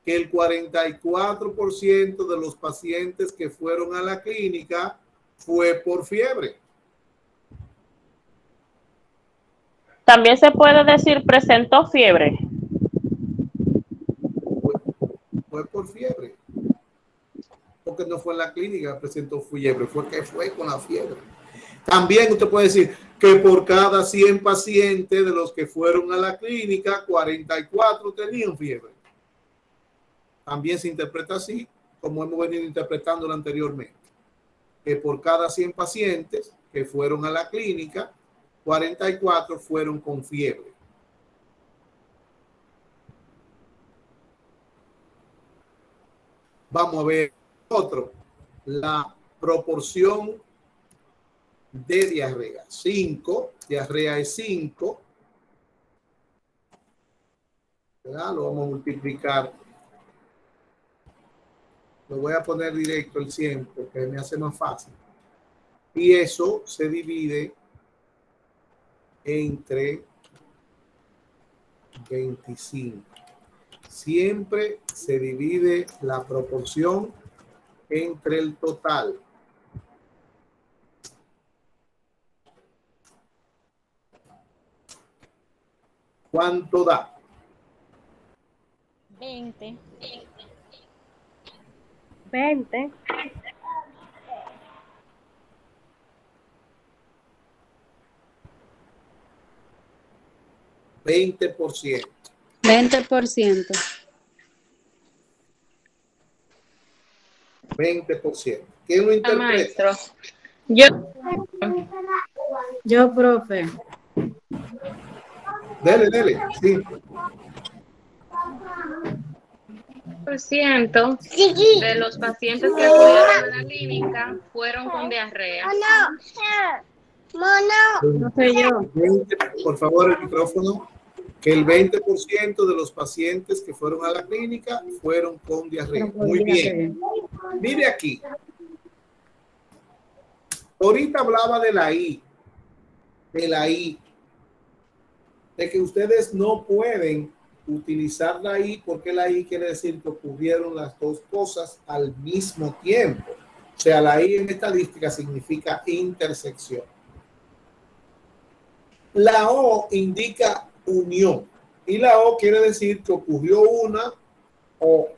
[SPEAKER 1] Que el 44% de los pacientes que fueron a la clínica fue por fiebre.
[SPEAKER 10] También se puede decir presentó fiebre.
[SPEAKER 1] Fue por fiebre. Porque no fue en la clínica, presentó fiebre, fue que fue con la fiebre. También usted puede decir que por cada 100 pacientes de los que fueron a la clínica, 44 tenían fiebre. También se interpreta así, como hemos venido interpretándolo anteriormente. Que por cada 100 pacientes que fueron a la clínica, 44 fueron con fiebre. Vamos a ver otro. La proporción de diarrea. 5. Diarrea es 5. ¿Verdad? Lo vamos a multiplicar. Lo voy a poner directo el 100 porque me hace más fácil. Y eso se divide entre 25. Siempre se divide la proporción entre el total. ¿Cuánto da?
[SPEAKER 6] 20.
[SPEAKER 8] 20.
[SPEAKER 1] 20%.
[SPEAKER 7] 20%.
[SPEAKER 1] 20%. ¿Quién lo interpreta?
[SPEAKER 11] Maestro.
[SPEAKER 7] Yo, profe.
[SPEAKER 1] Dele, sí.
[SPEAKER 11] Ciento de los pacientes que acudieron a la clínica fueron con diarrea.
[SPEAKER 7] No sé yo.
[SPEAKER 1] 20, por favor, el micrófono. Que el 20% de los pacientes que fueron a la clínica fueron con diarrea. Muy bien. Mire aquí. Ahorita hablaba de la I. De que ustedes no pueden utilizar la I porque la I quiere decir que ocurrieron las dos cosas al mismo tiempo. O sea, la I en estadística significa intersección. La O indica unión y la O quiere decir que ocurrió una o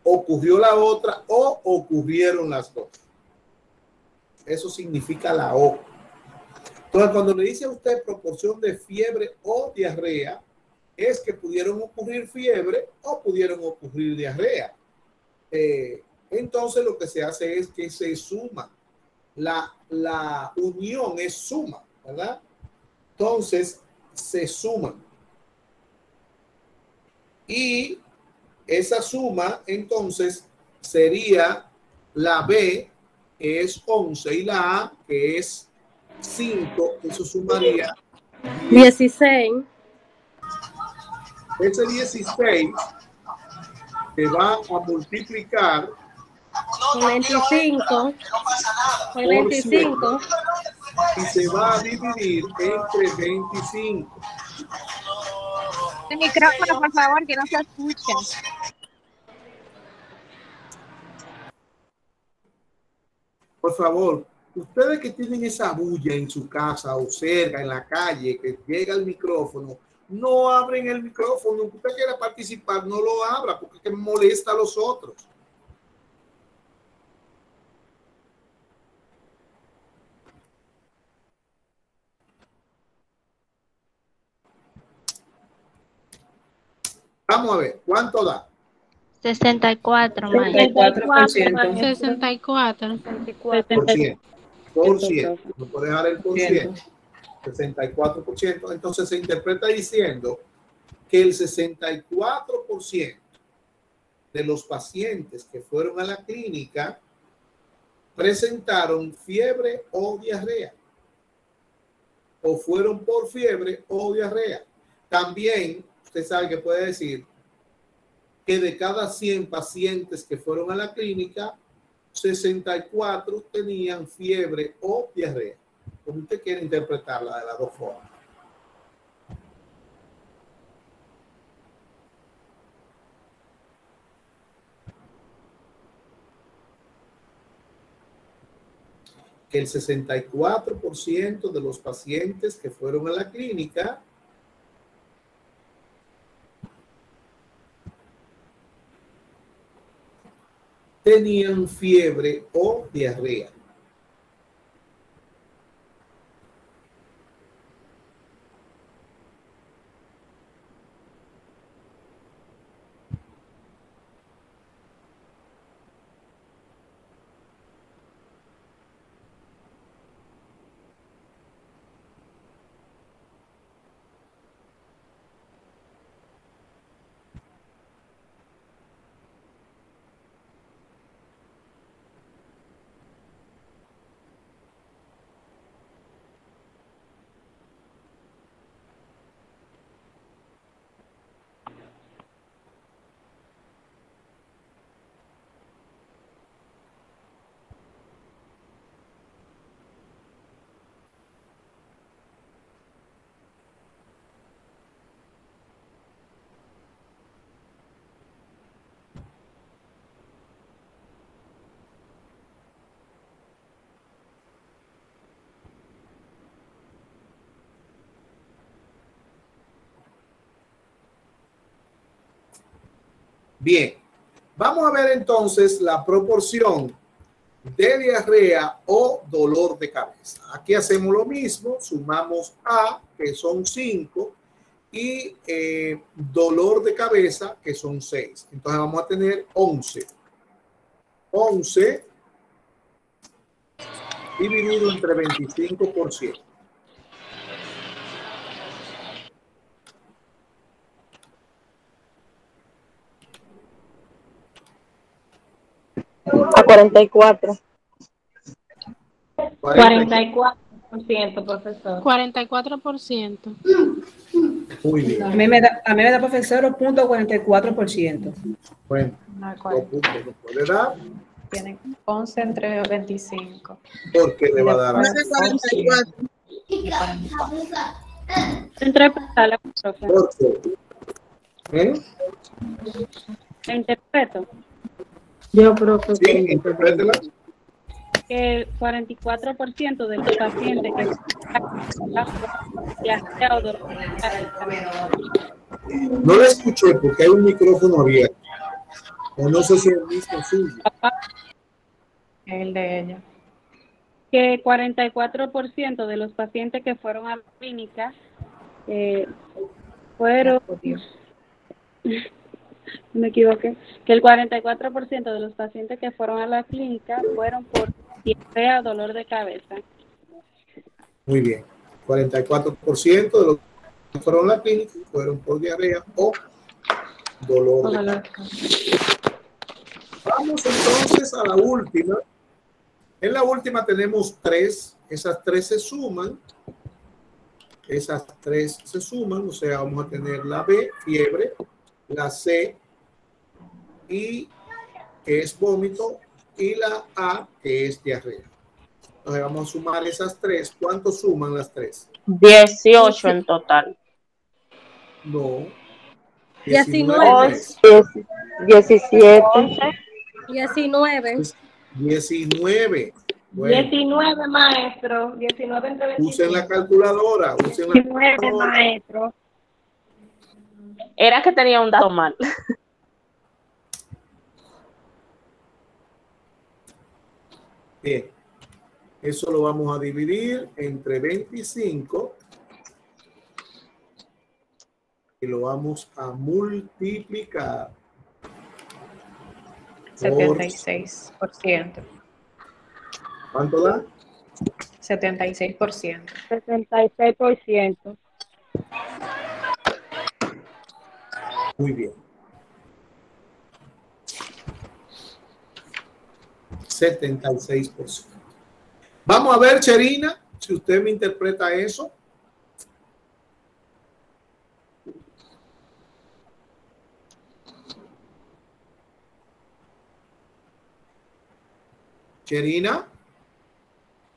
[SPEAKER 1] ocurrió la otra o ocurrieron las dos. Eso significa la O. Entonces, cuando le dice a usted proporción de fiebre o diarrea, es que pudieron ocurrir fiebre o pudieron ocurrir diarrea. Entonces, lo que se hace es que se suma. La unión es suma, ¿verdad? Entonces, se suman. Y esa suma, entonces, sería la B, que es 11, y la A, que es 5. Eso sumaría
[SPEAKER 8] 16.
[SPEAKER 1] Ese 16 se va a multiplicar
[SPEAKER 8] 25. Por 25.
[SPEAKER 1] Y se va a dividir entre 25.
[SPEAKER 6] El micrófono, por favor, que no se escucha.
[SPEAKER 1] Por favor, ustedes que tienen esa bulla en su casa o cerca, en la calle, que llega el micrófono, no abren el micrófono. Si usted quiera participar, no lo abra porque es que molesta a los otros. Vamos a ver, ¿cuánto da?
[SPEAKER 11] 64,
[SPEAKER 7] 64%.
[SPEAKER 5] 64.
[SPEAKER 1] Por ciento. No puede dejar el por ciento. 64%. Entonces se interpreta diciendo que el 64% de los pacientes que fueron a la clínica presentaron fiebre o diarrea. O fueron por fiebre o diarrea. También usted sabe que puede decir que de cada 100 pacientes que fueron a la clínica, 64 tenían fiebre o diarrea. Como usted quiere interpretarla de las dos formas. Que el 64% de los pacientes que fueron a la clínica tenían fiebre o diarrea. Bien, vamos a ver entonces la proporción de diarrea o dolor de cabeza. Aquí hacemos lo mismo, sumamos A, que son 5, y dolor de cabeza, que son 6. Entonces vamos a tener 11. 11 dividido entre 25%.
[SPEAKER 4] A 44.
[SPEAKER 10] 44%, profesor.
[SPEAKER 5] 44%.
[SPEAKER 1] Muy bien.
[SPEAKER 7] A mí me da profesor 0.44%.
[SPEAKER 1] Bueno,
[SPEAKER 2] No,
[SPEAKER 1] los puntos no puede dar
[SPEAKER 2] tienen 11 entre 25.
[SPEAKER 1] porque le va a dar a
[SPEAKER 3] 44.
[SPEAKER 10] Interpretala, profesor.
[SPEAKER 1] 8.
[SPEAKER 10] Interpreto
[SPEAKER 8] Yo creo que
[SPEAKER 1] Sí, interprétela.
[SPEAKER 10] que el 44% de los pacientes que
[SPEAKER 1] No la escuché porque hay un micrófono abierto. O no sé si es el mismo suyo.
[SPEAKER 2] El de ella.
[SPEAKER 10] que 44% de los pacientes que fueron a la clínica fueron, me equivoqué, que el 44% de los pacientes que fueron a la clínica fueron por diarrea o dolor de cabeza.
[SPEAKER 1] Muy bien. 44% de los que fueron a la clínica fueron por diarrea o dolor de cabeza. Vamos entonces a la última. En la última tenemos 3. Esas 3 se suman. Esas 3 se suman. O sea, vamos a tener la B, fiebre, la C, y que es vómito, y la A, que es diarrea. Entonces vamos a sumar esas tres. ¿Cuánto suman las tres?
[SPEAKER 12] 18 en total.
[SPEAKER 1] No.
[SPEAKER 4] 19.
[SPEAKER 1] 19.
[SPEAKER 4] 17.
[SPEAKER 3] 19.
[SPEAKER 1] 19. Bueno,
[SPEAKER 8] 19, maestro. 19 entre 25.
[SPEAKER 1] usen la calculadora. Usen la
[SPEAKER 8] 19,
[SPEAKER 1] calculadora.
[SPEAKER 8] maestro.
[SPEAKER 12] Era que tenía un dato mal.
[SPEAKER 1] Bien. Eso lo vamos a dividir entre 25 y lo vamos a multiplicar.
[SPEAKER 2] 76%.
[SPEAKER 1] ¿Cuánto da?
[SPEAKER 2] 76%.
[SPEAKER 10] 76%.
[SPEAKER 1] Muy bien. 76%. Vamos a ver, Cherina, si usted me interpreta eso. Cherina,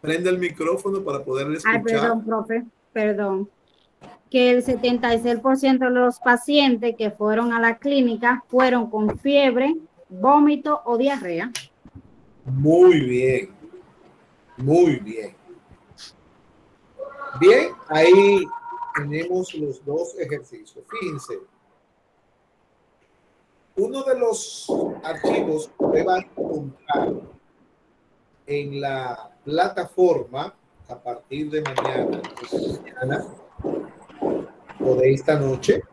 [SPEAKER 1] prende el micrófono para poderle escuchar.
[SPEAKER 13] Perdón, profe, perdón. Que el 76% de los pacientes que fueron a la clínica fueron con fiebre, vómito o diarrea.
[SPEAKER 1] Muy bien. Muy bien. Bien, ahí tenemos los dos ejercicios. Fíjense. Uno de los archivos que usted va a encontrar en la plataforma a partir de mañana o de esta noche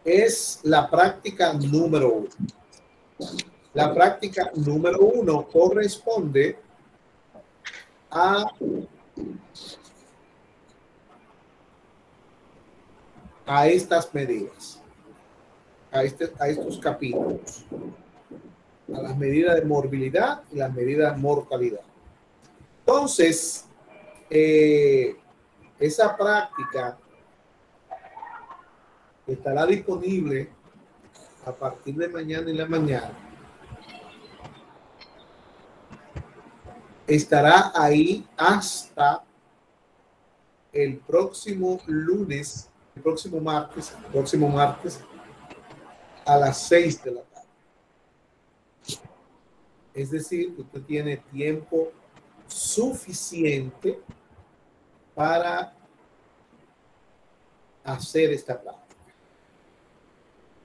[SPEAKER 1] es la práctica número 1. La práctica número 1 corresponde a estas medidas, a estos capítulos, a las medidas de morbilidad y las medidas de mortalidad. Entonces, esa práctica estará disponible a partir de mañana en la mañana. Estará ahí hasta el próximo lunes, el próximo martes a las 6 de la tarde. Es decir, que usted tiene tiempo suficiente para hacer esta práctica.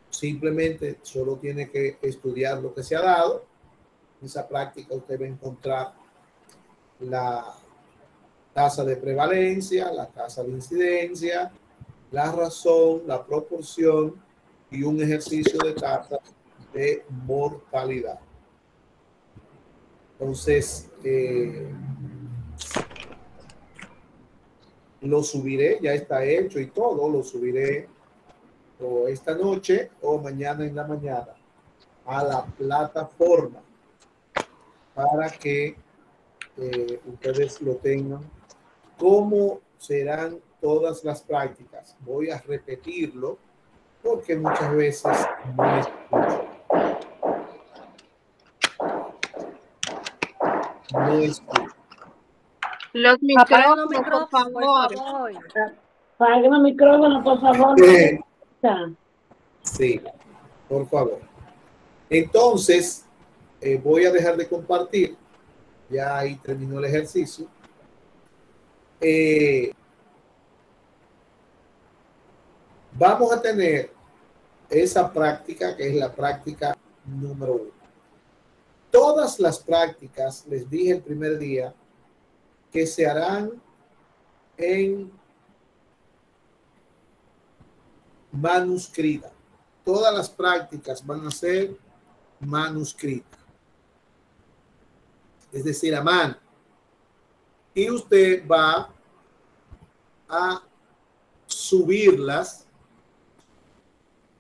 [SPEAKER 1] Simplemente solo tiene que estudiar lo que se ha dado. En esa práctica usted va a encontrar la tasa de prevalencia, la tasa de incidencia, la razón, la proporción y un ejercicio de tasa de mortalidad. Entonces, lo subiré, ya está hecho y todo, lo subiré o esta noche o mañana en la mañana a la plataforma para que ustedes lo tengan. ¿Cómo serán todas las prácticas? Voy a repetirlo porque muchas veces no escucho. No escucho.
[SPEAKER 3] Los micrófonos, por favor.
[SPEAKER 10] Apaguen el micrófono, por favor.
[SPEAKER 1] Sí, por favor. Entonces, voy a dejar de compartir. Ya ahí terminó el ejercicio. Vamos a tener esa práctica que es la práctica número 1. Todas las prácticas, les dije el primer día, que se harán en manuscrita. Todas las prácticas van a ser manuscritas. Es decir, a mano. Y usted va a subirlas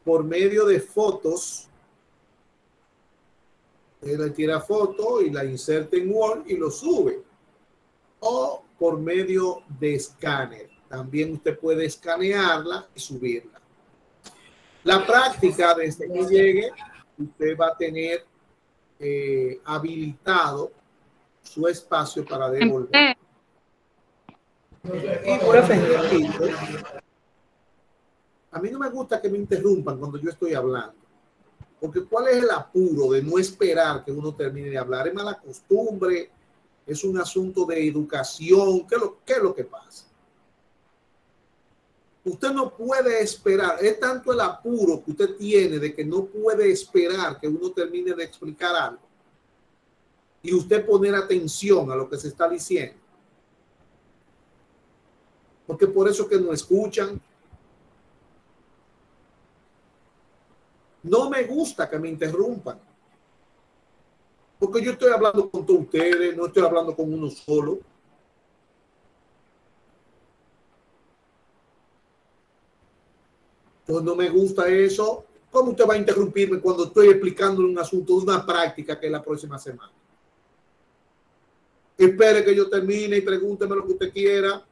[SPEAKER 1] por medio de fotos. Usted le tira foto y la inserta en Word y lo sube. O por medio de escáner. También usted puede escanearla y subirla. La práctica, desde que llegue, usted va a tener habilitado su espacio para devolver. A mí no me gusta que me interrumpan cuando yo estoy hablando, porque ¿cuál es el apuro de no esperar que uno termine de hablar? Es mala costumbre, es un asunto de educación. ¿Qué es lo que pasa? Usted no puede esperar, es tanto el apuro que usted tiene de que no puede esperar que uno termine de explicar algo y usted poner atención a lo que se está diciendo. Porque por eso que no escuchan. No me gusta que me interrumpan. Porque yo estoy hablando con todos ustedes, no estoy hablando con uno solo. Entonces no me gusta eso. ¿Cómo usted va a interrumpirme cuando estoy explicando un asunto de una práctica que es la próxima semana? Espere que yo termine y pregúnteme lo que usted quiera.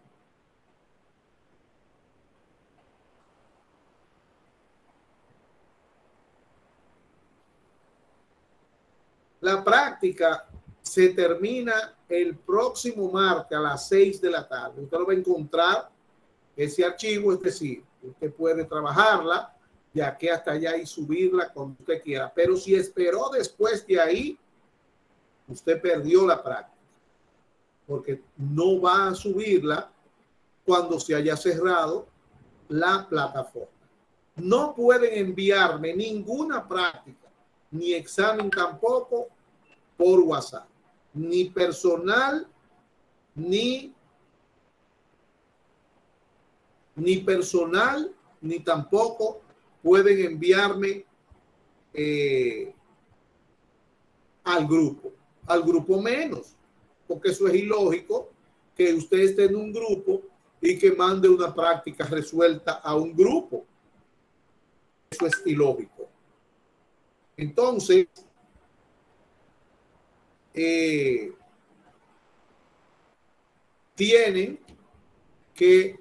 [SPEAKER 1] La práctica se termina el próximo martes a las 6 de la tarde. Usted lo va a encontrar ese archivo, es decir, usted puede trabajarla de aquí hasta allá y subirla cuando usted quiera. Pero si esperó después de ahí, usted perdió la práctica, porque no va a subirla cuando se haya cerrado la plataforma. No pueden enviarme ninguna práctica, ni examen tampoco, por WhatsApp, ni personal, ni personal, ni tampoco pueden enviarme al grupo menos, porque eso es ilógico que usted esté en un grupo y que mande una práctica resuelta a un grupo. Eso es ilógico. Entonces, tienen que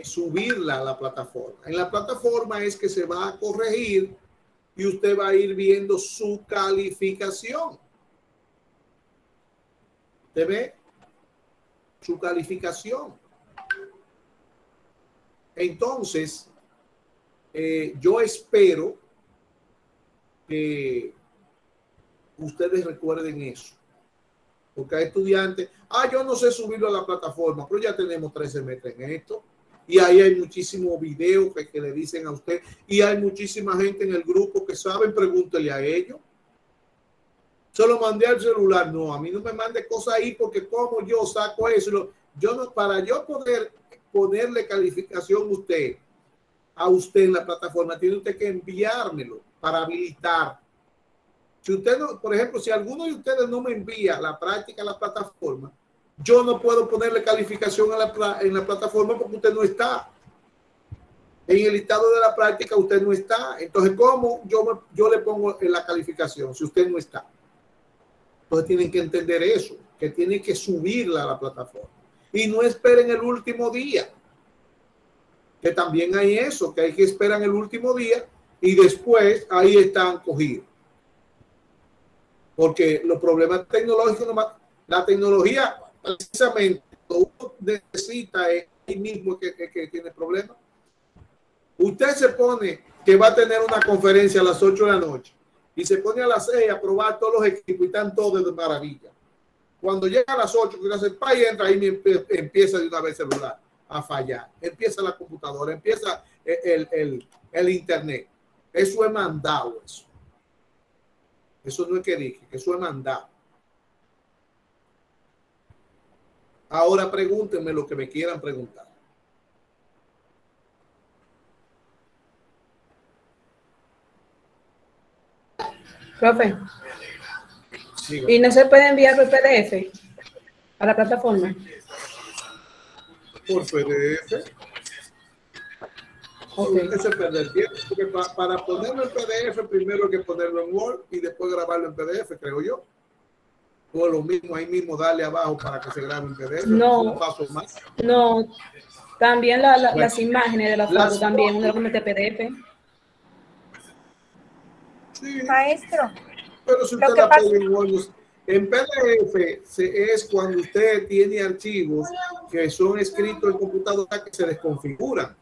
[SPEAKER 1] subirla a la plataforma. En la plataforma es que se va a corregir y usted va a ir viendo su calificación. ¿Usted ve? Su calificación. Entonces, yo espero que ustedes recuerden eso, porque hay estudiantes, yo no sé subirlo a la plataforma, pero ya tenemos 3 semestres en esto, y ahí hay muchísimos videos que le dicen a usted, y hay muchísima gente en el grupo que saben, pregúntele a ellos. Se lo mandé al celular. No, a mí no me mande cosas ahí, porque como yo saco eso, yo no, para yo poder ponerle calificación a usted en la plataforma, tiene usted que enviármelo para habilitar. Si usted no, por ejemplo, si alguno de ustedes no me envía la práctica a la plataforma, yo no puedo ponerle calificación en la plataforma, porque usted no está. En el listado de la práctica usted no está. Entonces, ¿cómo yo le pongo en la calificación si usted no está? Entonces tienen que entender eso, que tienen que subirla a la plataforma. Y no esperen el último día. Que también hay eso, que hay que esperar el último día y después ahí están cogidos. Porque los problemas tecnológicos, la tecnología, precisamente, uno necesita es ahí mismo que tiene problemas. Usted se pone que va a tener una conferencia a las 8 de la noche y se pone a las 6 a probar todos los equipos y están todos de maravilla. Cuando llega a las 8, que hace y entra ahí, empieza de una vez el celular a fallar. Empieza la computadora, empieza el internet. Eso es mandado, eso. Eso no es que dije, eso es mandado. Ahora pregúntenme lo que me quieran preguntar.
[SPEAKER 7] Profe, ¿y no se puede enviar por PDF a la plataforma?
[SPEAKER 1] Por PDF. Okay. Ese perder tiempo, porque para ponerlo en PDF primero hay que ponerlo en Word y después grabarlo en PDF, creo yo. O lo mismo, ahí mismo darle abajo para que se grabe en PDF.
[SPEAKER 7] No,
[SPEAKER 1] un paso más.
[SPEAKER 7] No, también las imágenes de la foto también, uno lo mete PDF.
[SPEAKER 1] Sí.
[SPEAKER 9] Maestro.
[SPEAKER 1] Pero si usted la pide en Word, en PDF es cuando usted tiene archivos que son escritos en computadora que se desconfiguran,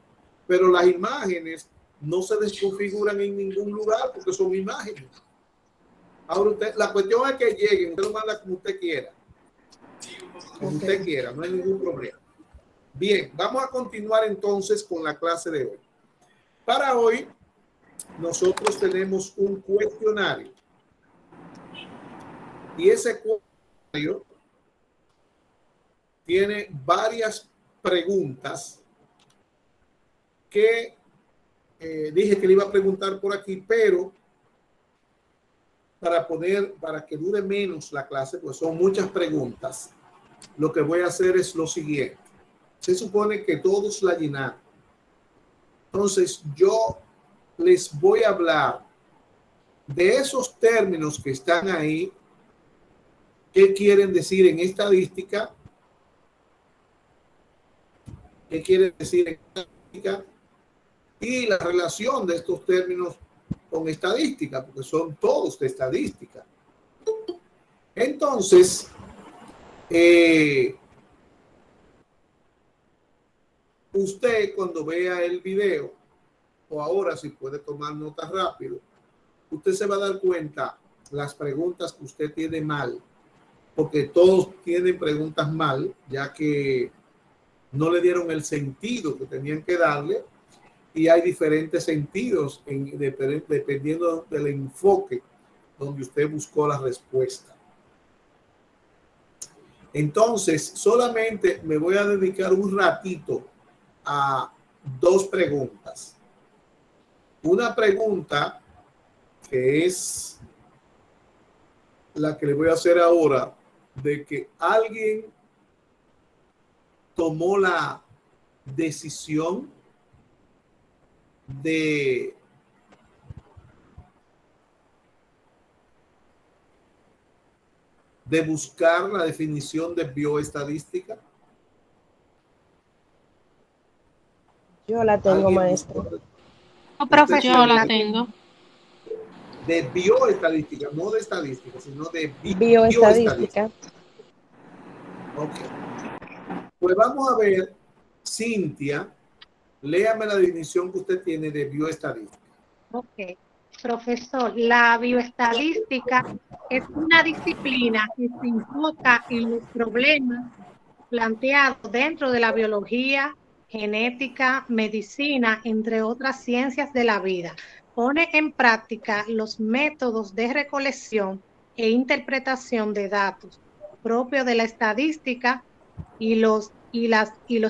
[SPEAKER 1] pero las imágenes no se desconfiguran en ningún lugar porque son imágenes. Ahora usted, la cuestión es que lleguen, usted lo manda como usted quiera. Como usted quiera, no hay ningún problema. Bien, vamos a continuar entonces con la clase de hoy. Para hoy, nosotros tenemos un cuestionario. Y ese cuestionario tiene varias preguntas que dije que le iba a preguntar por aquí, pero para que dure menos la clase, pues son muchas preguntas. Lo que voy a hacer es lo siguiente. Se supone que todos la llenaron. Entonces, yo les voy a hablar de esos términos que están ahí. ¿Qué quieren decir en estadística? ¿Qué quieren decir en estadística? Y la relación de estos términos con estadística, porque son todos de estadística. Entonces, usted cuando vea el video, o ahora si puede tomar notas rápido, usted se va a dar cuenta las preguntas que usted tiene mal, porque todos tienen preguntas mal, ya que no le dieron el sentido que tenían que darle, y hay diferentes sentidos dependiendo del enfoque donde usted buscó la respuesta. Entonces, solamente me voy a dedicar un ratito a dos preguntas. Una pregunta que es la que le voy a hacer ahora, de que alguien tomó la decisión de buscar la definición de bioestadística.
[SPEAKER 8] Yo la tengo, maestro.
[SPEAKER 11] No, profesor, yo la tengo.
[SPEAKER 1] De bioestadística, no de estadística, sino de
[SPEAKER 8] bioestadística.
[SPEAKER 1] Ok. Pues vamos a ver, Cintia, léame la definición que usted tiene de bioestadística.
[SPEAKER 14] Ok. Profesor, la bioestadística es una disciplina que se enfoca en los problemas planteados dentro de la biología, genética, medicina, entre otras ciencias de la vida. Pone en práctica los métodos de recolección e interpretación de datos propios de la estadística y los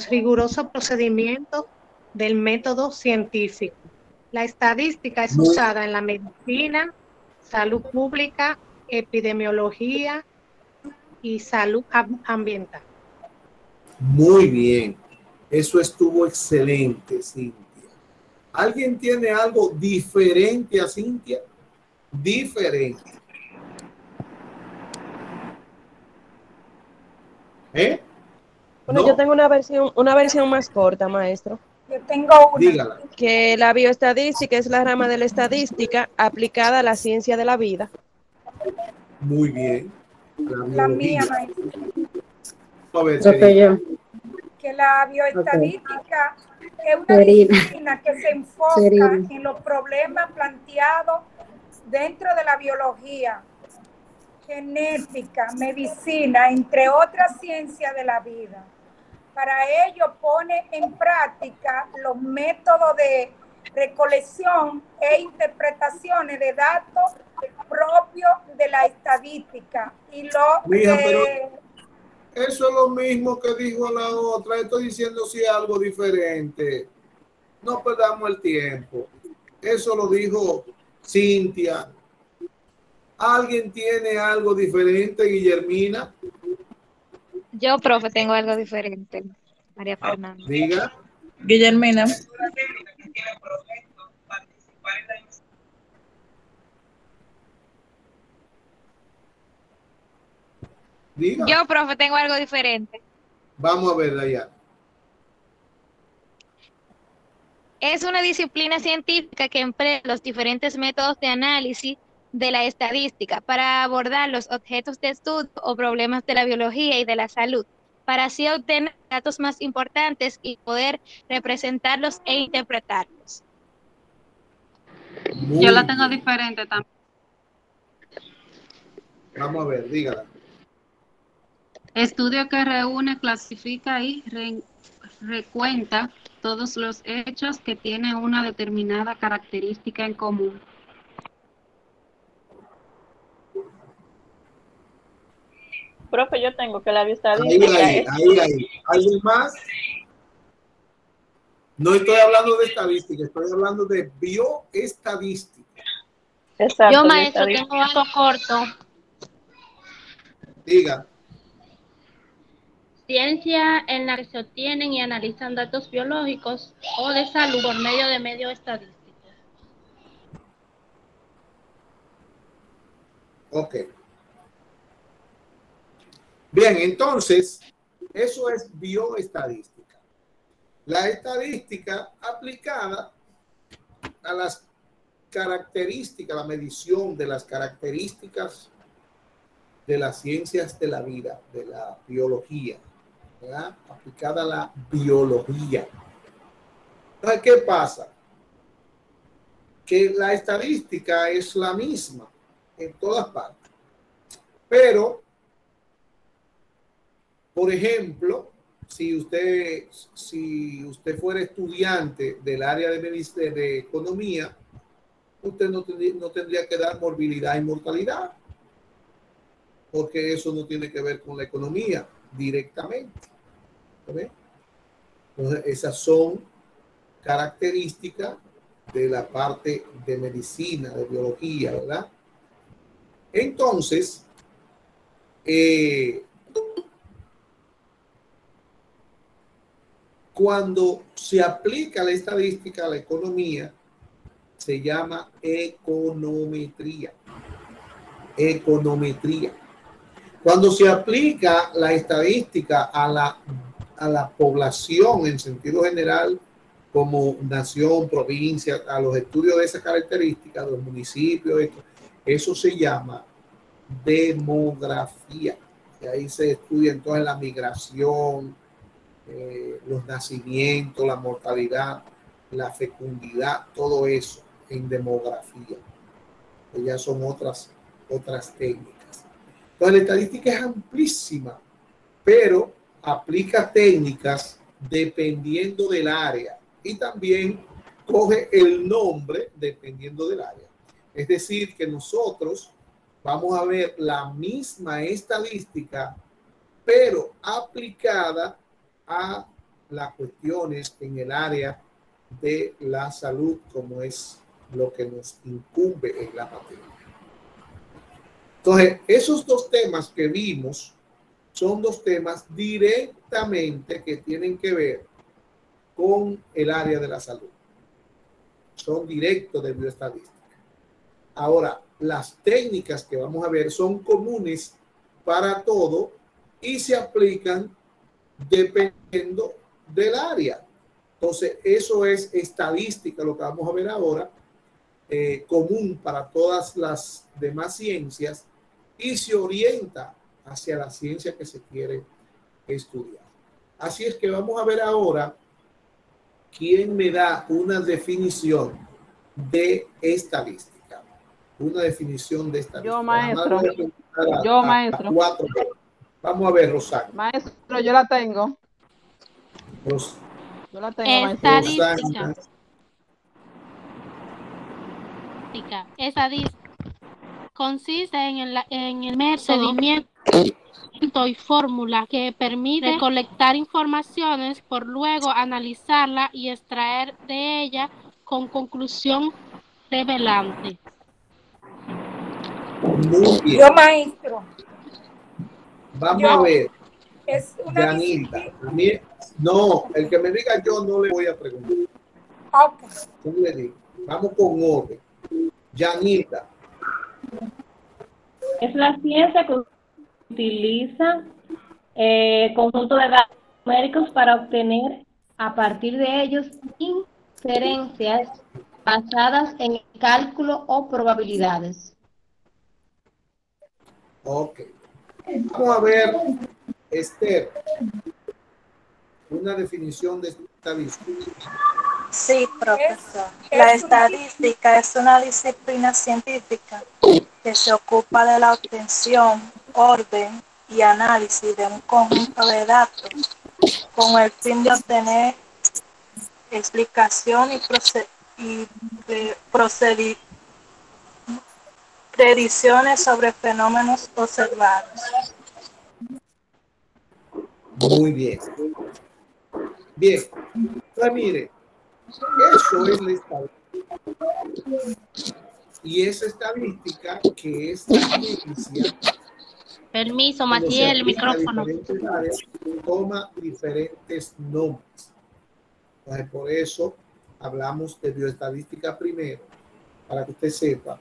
[SPEAKER 14] rigurosos procedimientos del método científico. La estadística es usada en la medicina, salud pública, epidemiología y salud ambiental.
[SPEAKER 1] Muy bien. Eso estuvo excelente, Cintia. ¿Alguien tiene algo diferente a Cintia? Diferente.
[SPEAKER 8] Bueno,
[SPEAKER 1] ¿No?
[SPEAKER 8] yo tengo una versión más corta, maestro.
[SPEAKER 9] Yo tengo una.
[SPEAKER 1] Dígala.
[SPEAKER 8] Que la bioestadística es la rama de la estadística aplicada a la ciencia de la vida.
[SPEAKER 1] Muy bien.
[SPEAKER 9] La mía, maestra.
[SPEAKER 1] A ver,
[SPEAKER 9] que la bioestadística es una disciplina que se enfoca en los problemas planteados dentro de la biología, genética, medicina, entre otras ciencias de la vida. Para ello pone en práctica los métodos de recolección e interpretaciones de datos propios de la estadística. Y
[SPEAKER 1] eso es lo mismo que dijo la otra. Estoy diciendo si es algo diferente. No perdamos el tiempo. Eso lo dijo Cintia. ¿Alguien tiene algo diferente, Guillermina?
[SPEAKER 15] Yo, profe, tengo algo diferente. María Fernanda.
[SPEAKER 1] Diga.
[SPEAKER 16] Guillermina.
[SPEAKER 1] Diga.
[SPEAKER 15] Yo, profe, tengo algo diferente.
[SPEAKER 1] Vamos a ver, Dayana.
[SPEAKER 15] Es una disciplina científica que emplea los diferentes métodos de análisis de la estadística para abordar los objetos de estudio o problemas de la biología y de la salud, para así obtener datos más importantes y poder representarlos e interpretarlos.
[SPEAKER 10] Yo la tengo diferente también.
[SPEAKER 1] Vamos a ver, dígala.
[SPEAKER 10] Estudio que reúne, clasifica y recuenta todos los hechos que tienen una determinada característica en común.
[SPEAKER 12] Profe, yo tengo que la bioestadística
[SPEAKER 1] Ahí. ¿Alguien más? No estoy hablando de estadística, estoy hablando de bioestadística.
[SPEAKER 12] Exacto,
[SPEAKER 11] Yo, maestro, tengo algo corto.
[SPEAKER 1] Diga.
[SPEAKER 11] Ciencia en la que se obtienen y analizan datos biológicos o de salud por medio de medios estadísticos.
[SPEAKER 1] Ok. Bien, entonces, eso es bioestadística. La estadística aplicada a las características, la medición de las características de las ciencias de la vida, de la biología, ¿verdad? Aplicada a la biología. Entonces, ¿qué pasa? Que la estadística es la misma en todas partes. Pero, por ejemplo, si usted fuera estudiante del área de economía, usted no tendría que dar morbilidad y mortalidad, porque eso no tiene que ver con la economía directamente. ¿Ve? Entonces, esas son características de la parte de medicina, de biología, ¿verdad? Entonces, cuando se aplica la estadística a la economía, se llama econometría. Econometría. Cuando se aplica la estadística a la población en sentido general, como nación, provincia, a los estudios de esas características, de los municipios, eso se llama demografía. Y ahí se estudia entonces la migración, los nacimientos, la mortalidad, la fecundidad, todo eso en demografía. Ya son otras técnicas. Entonces, la estadística es amplísima, pero aplica técnicas dependiendo del área y también coge el nombre dependiendo del área. Es decir, que nosotros vamos a ver la misma estadística, pero aplicada a las cuestiones en el área de la salud, como es lo que nos incumbe en la materia. Entonces, esos dos temas que vimos son dos temas directamente que tienen que ver con el área de la salud. Son directos de bioestadística. Ahora, las técnicas que vamos a ver son comunes para todo y se aplican dependiendo del área. Entonces, eso es estadística, lo que vamos a ver ahora, común para todas las demás ciencias y se orienta hacia la ciencia que se quiere estudiar. Así es que vamos a ver ahora quién me da una definición de estadística. Una definición de estadística.
[SPEAKER 16] Yo, maestro. Maestro.
[SPEAKER 1] Vamos a ver, Rosana.
[SPEAKER 16] Maestro, yo la tengo. Yo la tengo, maestro.
[SPEAKER 11] Estadística consiste en el procedimiento y fórmula que permite recolectar informaciones por luego analizarla y extraer de ella con conclusión revelante.
[SPEAKER 1] Muy bien.
[SPEAKER 9] Yo, maestro.
[SPEAKER 1] Vamos a ver. Yanilda. No, el que me diga yo no le voy a preguntar.
[SPEAKER 9] Okay.
[SPEAKER 1] Vamos con orden. Yanilda.
[SPEAKER 12] Es la ciencia que utiliza conjunto de datos numéricos para obtener
[SPEAKER 3] a partir de ellos inferencias basadas en el cálculo o probabilidades.
[SPEAKER 1] Ok. Vamos a ver, Esther, una definición de estadística.
[SPEAKER 17] Sí, profesor. La estadística es una disciplina científica que se ocupa de la obtención, orden y análisis de un conjunto de datos con el fin de obtener explicación y predicciones sobre fenómenos observados.
[SPEAKER 1] Muy bien. Bien. Pues mire, eso es la estadística. Y esa estadística que es la ciencia.
[SPEAKER 11] Permiso, Matías, el micrófono.
[SPEAKER 1] Áreas, toma diferentes nombres. Entonces, por eso hablamos de bioestadística primero, para que usted sepa,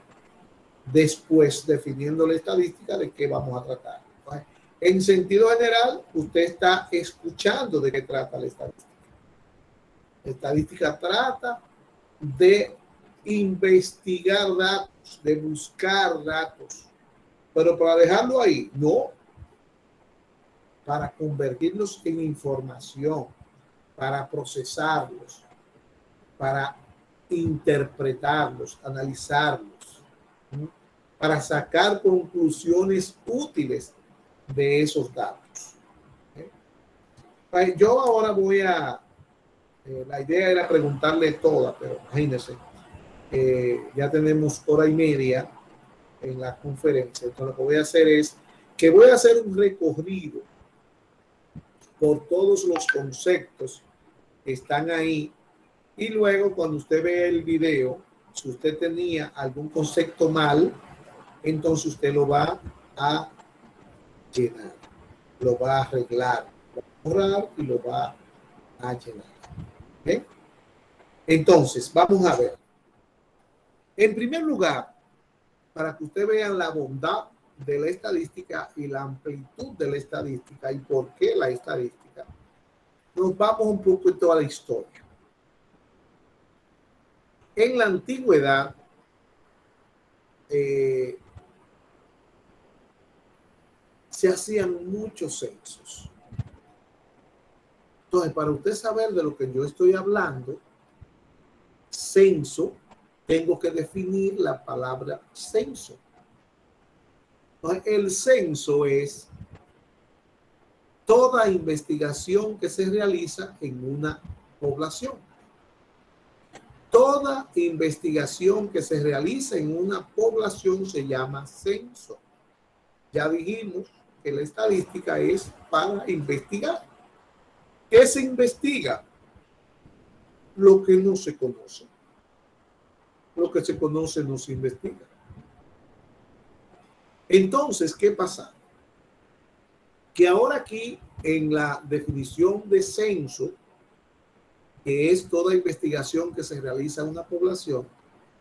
[SPEAKER 1] después definiendo la estadística de qué vamos a tratar. Entonces, en sentido general, usted está escuchando de qué trata la estadística. La estadística trata de investigar datos, de buscar datos. Pero para dejarlo ahí, no. Para convertirlos en información, para procesarlos, para interpretarlos, analizarlos, ¿sí? Para sacar conclusiones útiles de esos datos. ¿Sí? Yo ahora voy a... la idea era preguntarle toda, pero imagínense, ya tenemos hora y media en la conferencia. Entonces lo que voy a hacer es que voy a hacer un recorrido por todos los conceptos que están ahí y luego cuando usted ve el video, si usted tenía algún concepto mal, entonces usted lo va a llenar, lo va a arreglar, lo va a borrar y lo va a llenar. ¿Okay? Entonces, vamos a ver. En primer lugar, para que usted vea la bondad de la estadística y la amplitud de la estadística y por qué la estadística, nos vamos un poco en toda la historia. En la antigüedad, se hacían muchos censos. Entonces, para usted saber de lo que yo estoy hablando, censo, tengo que definir la palabra censo. Entonces, el censo es toda investigación que se realiza en una población. Toda investigación que se realiza en una población se llama censo. Ya dijimos que la estadística es para investigar. ¿Qué se investiga? Lo que no se conoce. Lo que se conoce no se investiga. Entonces, ¿qué pasa? Que ahora aquí en la definición de censo, que es toda investigación que se realiza en una población,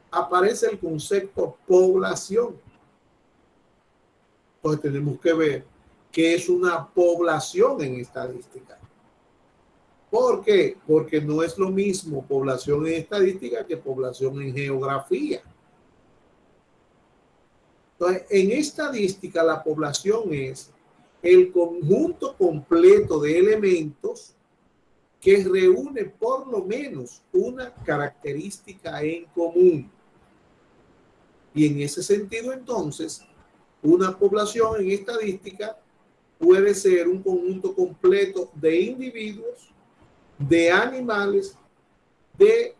[SPEAKER 1] aparece el concepto población. Entonces tenemos que ver qué es una población en estadística. ¿Por qué? Porque no es lo mismo población en estadística que población en geografía. Entonces, en estadística la población es el conjunto completo de elementos que reúne por lo menos una característica en común. Y en ese sentido, entonces, una población en estadística puede ser un conjunto completo de individuos, de animales, de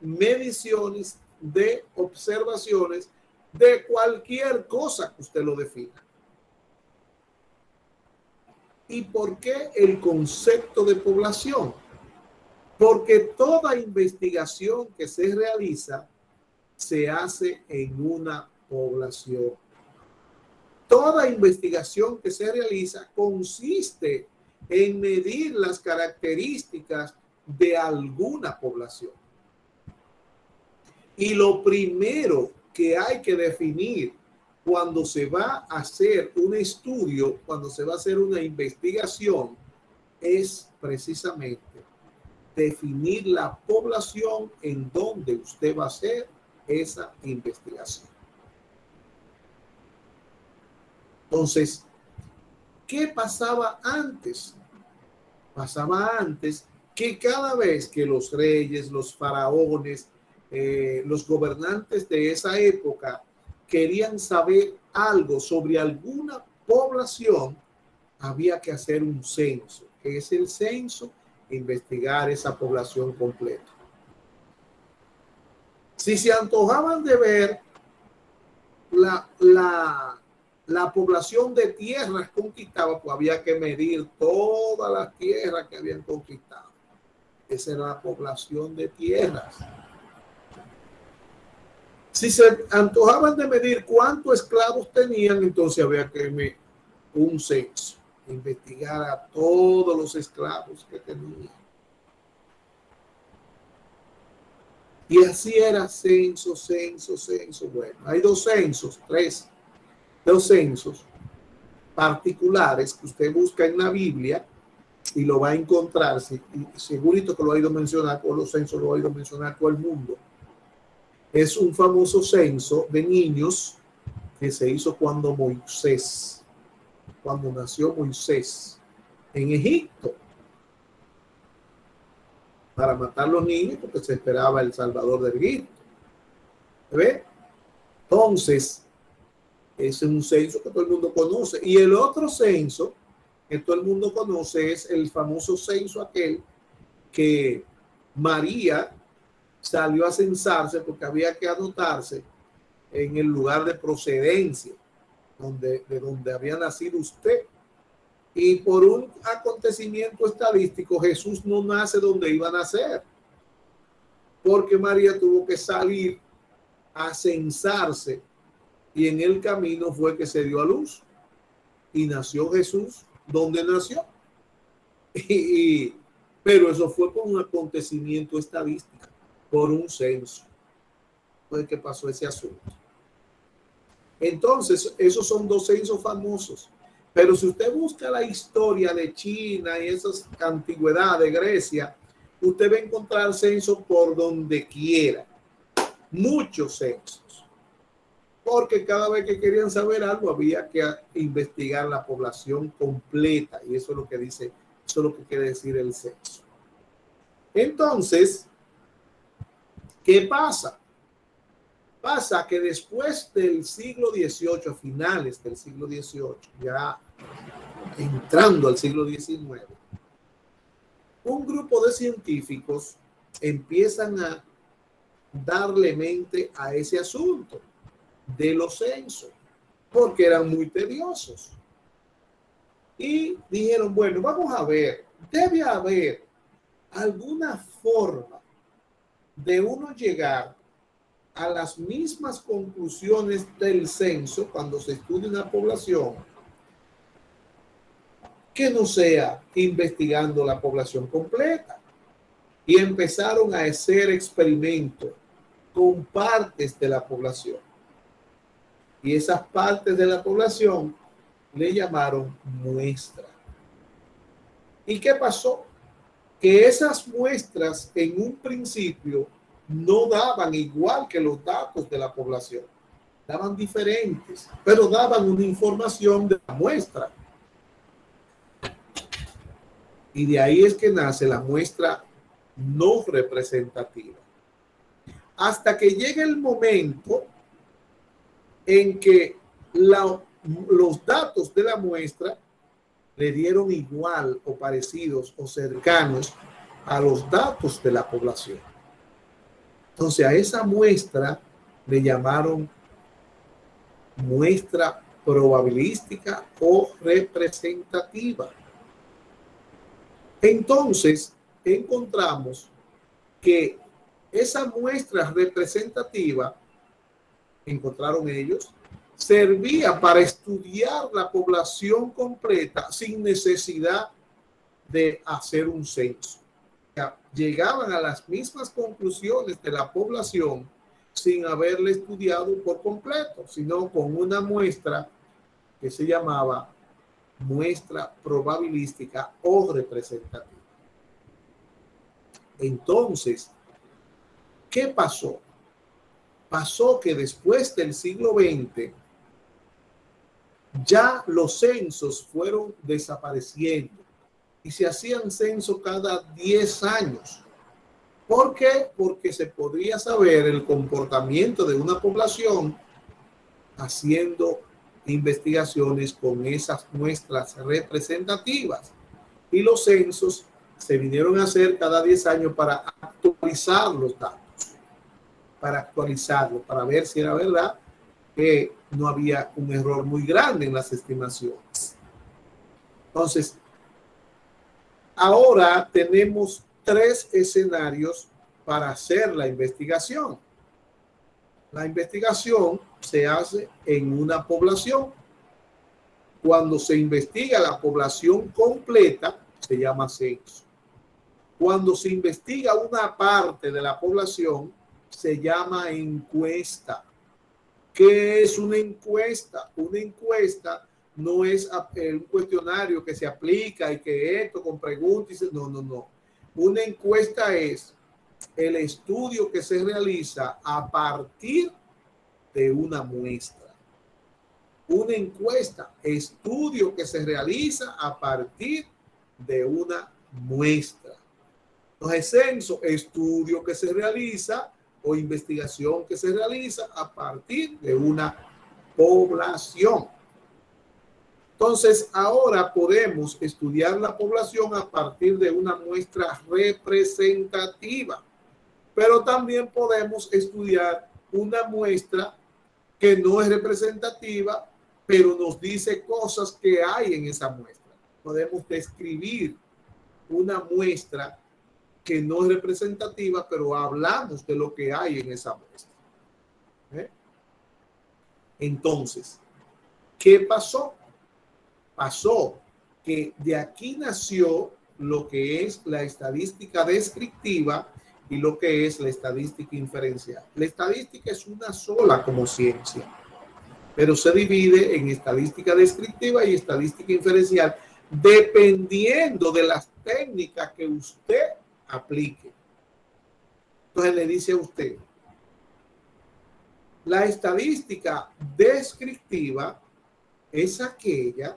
[SPEAKER 1] mediciones, de observaciones, de cualquier cosa que usted lo defina. ¿Y por qué el concepto de población? Porque toda investigación que se realiza se hace en una población. Toda investigación que se realiza consiste en medir las características de alguna población. Y lo primero que hay que definir cuando se va a hacer un estudio, cuando se va a hacer una investigación, es precisamente definir la población en donde usted va a hacer esa investigación. Entonces, ¿qué pasaba antes? Pasaba antes que cada vez que los reyes, los faraones, los gobernantes de esa época querían saber algo sobre alguna población, había que hacer un censo. ¿Qué es el censo? Investigar esa población completa. Si se antojaban de ver la población de tierras conquistadas, pues había que medir todas las tierras que habían conquistado. Esa era la población de tierras. Si se antojaban de medir cuántos esclavos tenían, entonces había que medir un censo, investigar a todos los esclavos que tenían. Y así era censo, censo, censo. Bueno, hay dos censos particulares que usted busca en la Biblia y lo va a encontrar. Segurito que lo ha ido a mencionar, o los censos lo ha ido a mencionar todo el mundo. Es un famoso censo de niños que se hizo cuando nació Moisés en Egipto, para matar a los niños porque se esperaba el Salvador de Egipto. ¿Ve? Entonces, ese es un censo que todo el mundo conoce. Y el otro censo que todo el mundo conoce es el famoso censo aquel que María salió a censarse porque había que anotarse en el lugar de procedencia de donde había nacido usted. Y por un acontecimiento estadístico, Jesús no nace donde iba a nacer, porque María tuvo que salir a censarse y en el camino fue que se dio a luz y nació Jesús donde nació. Pero eso fue por un acontecimiento estadístico, por un censo. Fue que pasó ese asunto. Entonces, esos son dos censos famosos. Pero si usted busca la historia de China y esas antigüedades de Grecia, usted va a encontrar censos por donde quiera. Muchos censos. Porque cada vez que querían saber algo había que investigar la población completa. Y eso es lo que dice, eso es lo que quiere decir el censo. Entonces, ¿qué pasa? Pasa que después del siglo XVIII, a finales del siglo XVIII, ya entrando al siglo XIX, un grupo de científicos empiezan a darle mente a ese asunto de los censos, porque eran muy tediosos. Y dijeron, bueno, vamos a ver, debe haber alguna forma de uno llegar a las mismas conclusiones del censo cuando se estudia una población que no sea investigando la población completa. Y empezaron a hacer experimentos con partes de la población. Y esas partes de la población le llamaron muestra. ¿Y qué pasó? Que esas muestras en un principio no daban igual que los datos de la población. Daban diferentes, pero daban una información de la muestra. Y de ahí es que nace la muestra no representativa. Hasta que llega el momento en que los datos de la muestra le dieron igual o parecidos o cercanos a los datos de la población. Entonces a esa muestra le llamaron muestra probabilística o representativa. Entonces encontramos que esa muestra representativa, encontraron ellos, servía para estudiar la población completa sin necesidad de hacer un censo. Llegaban a las mismas conclusiones de la población sin haberle estudiado por completo, sino con una muestra que se llamaba muestra probabilística o representativa. Entonces, ¿qué pasó? Pasó que después del siglo XX ya los censos fueron desapareciendo y se hacían censos cada 10 años. ¿Por qué? Porque se podría saber el comportamiento de una población haciendo investigaciones con esas muestras representativas. Y los censos se vinieron a hacer cada 10 años para actualizar los datos, para actualizarlos, para ver si era verdad que no había un error muy grande en las estimaciones. Entonces, ahora tenemos 3 escenarios para hacer la investigación. La investigación se hace en una población. Cuando se investiga la población completa, se llama censo. Cuando se investiga una parte de la población, se llama encuesta. ¿Qué es una encuesta? Una encuesta no es un cuestionario que se aplica y que esto con preguntas. No, no, no. Una encuesta es el estudio que se realiza a partir de una muestra. Una encuesta, estudio que se realiza a partir de una muestra. Entonces, censo, estudio que se realiza o investigación que se realiza a partir de una población. Entonces, ahora podemos estudiar la población a partir de una muestra representativa, pero también podemos estudiar una muestra que no es representativa, pero nos dice cosas que hay en esa muestra. Podemos describir una muestra que no es representativa, pero hablamos de lo que hay en esa muestra. Entonces, ¿qué pasó? Pasó que de aquí nació lo que es la estadística descriptiva y lo que es la estadística inferencial. La estadística es una sola como ciencia, pero se divide en estadística descriptiva y estadística inferencial dependiendo de las técnicas que usted aplique. Entonces le dice a usted, la estadística descriptiva es aquella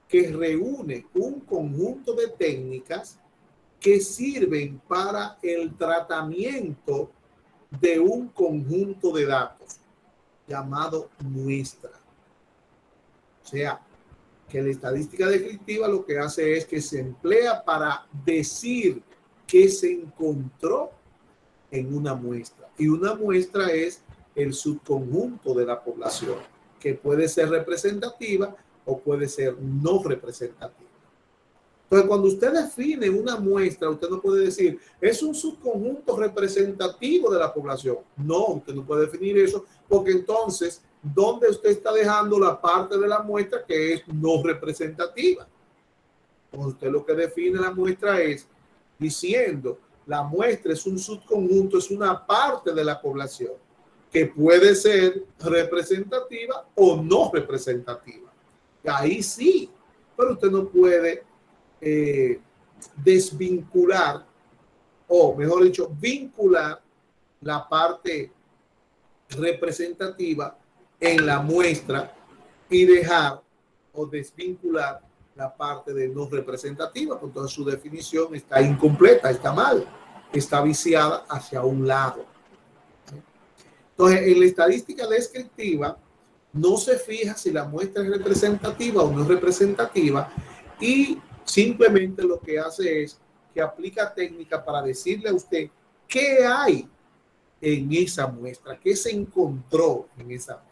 [SPEAKER 1] que reúne un conjunto de técnicas que sirven para el tratamiento de un conjunto de datos llamado muestra. O sea, que la estadística descriptiva lo que hace es que se emplea para decir qué se encontró en una muestra. Y una muestra es el subconjunto de la población, que puede ser representativa o puede ser no representativa. Entonces, cuando usted define una muestra, usted no puede decir, es un subconjunto representativo de la población. No, usted no puede definir eso, porque entonces, ¿dónde usted está dejando la parte de la muestra que es no representativa? Entonces, usted lo que define la muestra es diciendo, la muestra es un subconjunto, es una parte de la población que puede ser representativa o no representativa. Ahí sí, pero usted no puede desvincular, o mejor dicho, vincular la parte representativa en la muestra y dejar o desvincular la parte de no representativa, porque entonces su definición está incompleta, está mal, está viciada hacia un lado. Entonces, en la estadística descriptiva no se fija si la muestra es representativa o no es representativa y simplemente lo que hace es que aplica técnica para decirle a usted qué hay en esa muestra, qué se encontró en esa muestra.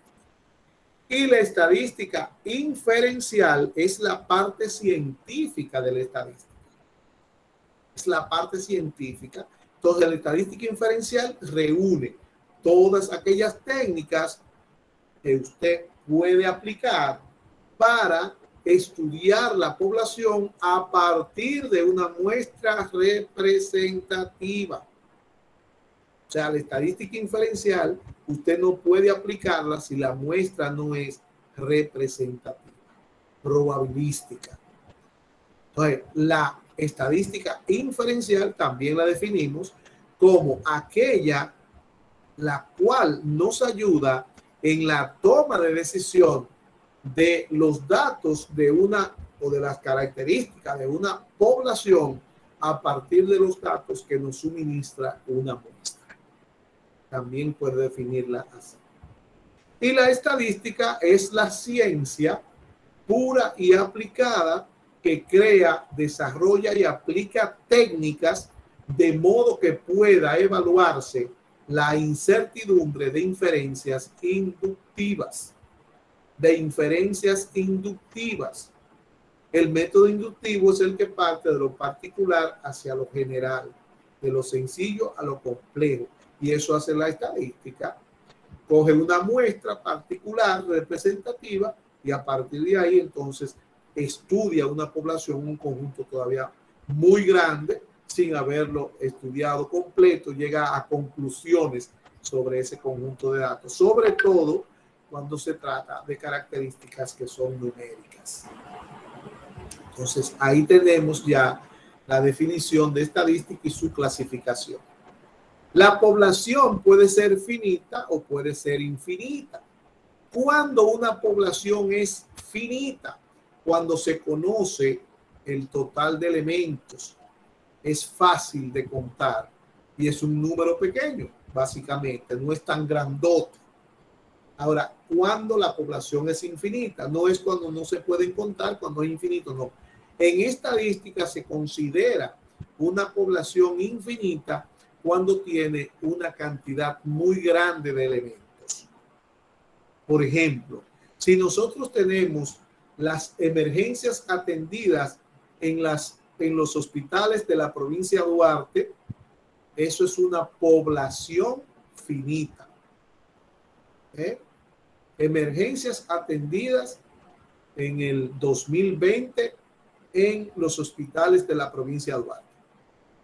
[SPEAKER 1] Y la estadística inferencial es la parte científica de la estadística. Es la parte científica. Entonces, la estadística inferencial reúne todas aquellas técnicas que usted puede aplicar para estudiar la población a partir de una muestra representativa. O sea, la estadística inferencial, usted no puede aplicarla si la muestra no es representativa, probabilística. Entonces, la estadística inferencial también la definimos como aquella la cual nos ayuda en la toma de decisión de los datos de una o de las características de una población a partir de los datos que nos suministra una muestra. También puede definirla así. Y la estadística es la ciencia pura y aplicada que crea, desarrolla y aplica técnicas de modo que pueda evaluarse la incertidumbre de inferencias inductivas. El método inductivo es el que parte de lo particular hacia lo general, de lo sencillo a lo complejo. Y eso hace la estadística. Coge una muestra particular, representativa, y a partir de ahí entonces estudia una población, un conjunto todavía muy grande, sin haberlo estudiado completo, llega a conclusiones sobre ese conjunto de datos, sobre todo cuando se trata de características que son numéricas. Entonces, ahí tenemos ya la definición de estadística y su clasificación. La población puede ser finita o puede ser infinita. ¿Cuándo una población es finita? Cuando se conoce el total de elementos. Es fácil de contar y es un número pequeño, básicamente, no es tan grandote. Ahora, cuando la población es infinita, no es cuando no se pueden contar, cuando es infinito, no. En estadística se considera una población infinita cuando tiene una cantidad muy grande de elementos. Por ejemplo, si nosotros tenemos las emergencias atendidas en los hospitales de la provincia de Duarte, eso es una población finita. Emergencias atendidas en el 2020 en los hospitales de la provincia de Duarte.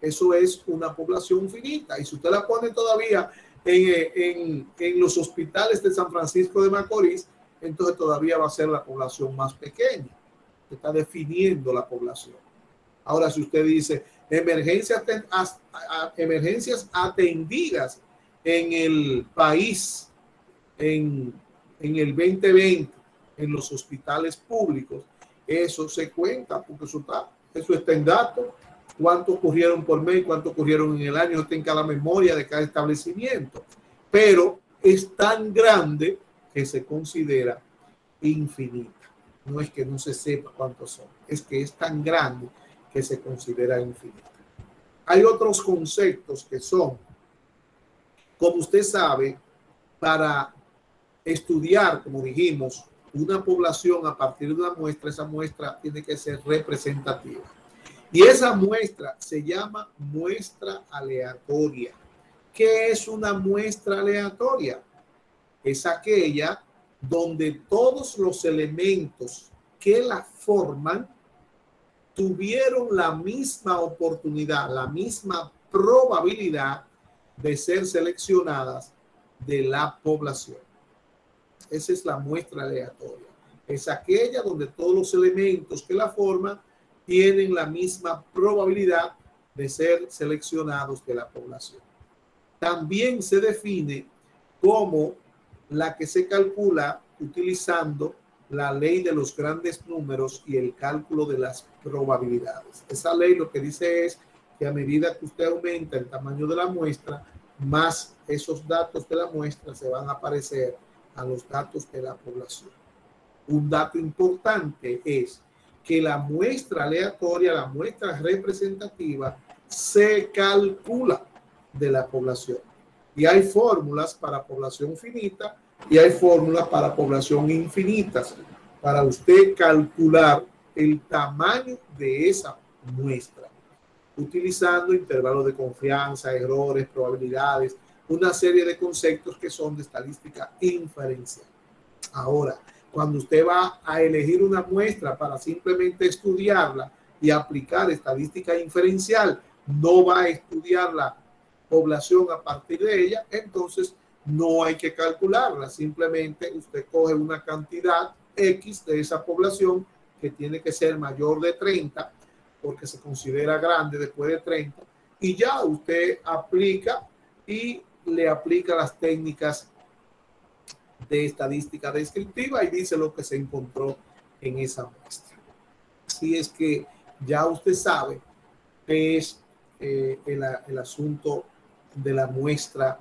[SPEAKER 1] Eso es una población finita. Y si usted la pone todavía en los hospitales de San Francisco de Macorís, entonces todavía va a ser la población más pequeña. Se está definiendo la población. Ahora, si usted dice emergencias atendidas en el país en el 2020 en los hospitales públicos, eso se cuenta porque eso está en datos. Cuánto ocurrieron por mes, cuánto ocurrieron en el año, está en cada memoria de cada establecimiento. Pero es tan grande que se considera infinita. No es que no se sepa cuántos son, es que es tan grande que se considera infinita. Hay otros conceptos que son, como usted sabe, para estudiar, como dijimos, una población a partir de una muestra, esa muestra tiene que ser representativa. Y esa muestra se llama muestra aleatoria. ¿Qué es una muestra aleatoria? Es aquella donde todos los elementos que la forman tuvieron la misma oportunidad, la misma probabilidad de ser seleccionadas de la población. Esa es la muestra aleatoria. Es aquella donde todos los elementos que la forman tienen la misma probabilidad de ser seleccionados de la población. También se define como la que se calcula utilizando la ley de los grandes números y el cálculo de las probabilidades. Esa ley lo que dice es que a medida que usted aumenta el tamaño de la muestra, más esos datos de la muestra se van a parecer a los datos de la población. Un dato importante es que la muestra aleatoria, la muestra representativa, se calcula de la población. Y hay fórmulas para población finita y hay fórmulas para población infinitas, para usted calcular el tamaño de esa muestra, utilizando intervalos de confianza, errores, probabilidades, una serie de conceptos que son de estadística inferencial. Ahora, cuando usted va a elegir una muestra para simplemente estudiarla y aplicar estadística inferencial, no va a estudiar la población a partir de ella, entonces no hay que calcularla. Simplemente usted coge una cantidad X de esa población que tiene que ser mayor de 30, porque se considera grande después de 30, y ya usted aplica y le aplica las técnicas de estadística descriptiva y dice lo que se encontró en esa muestra. Así es que ya usted sabe qué es el asunto de la muestra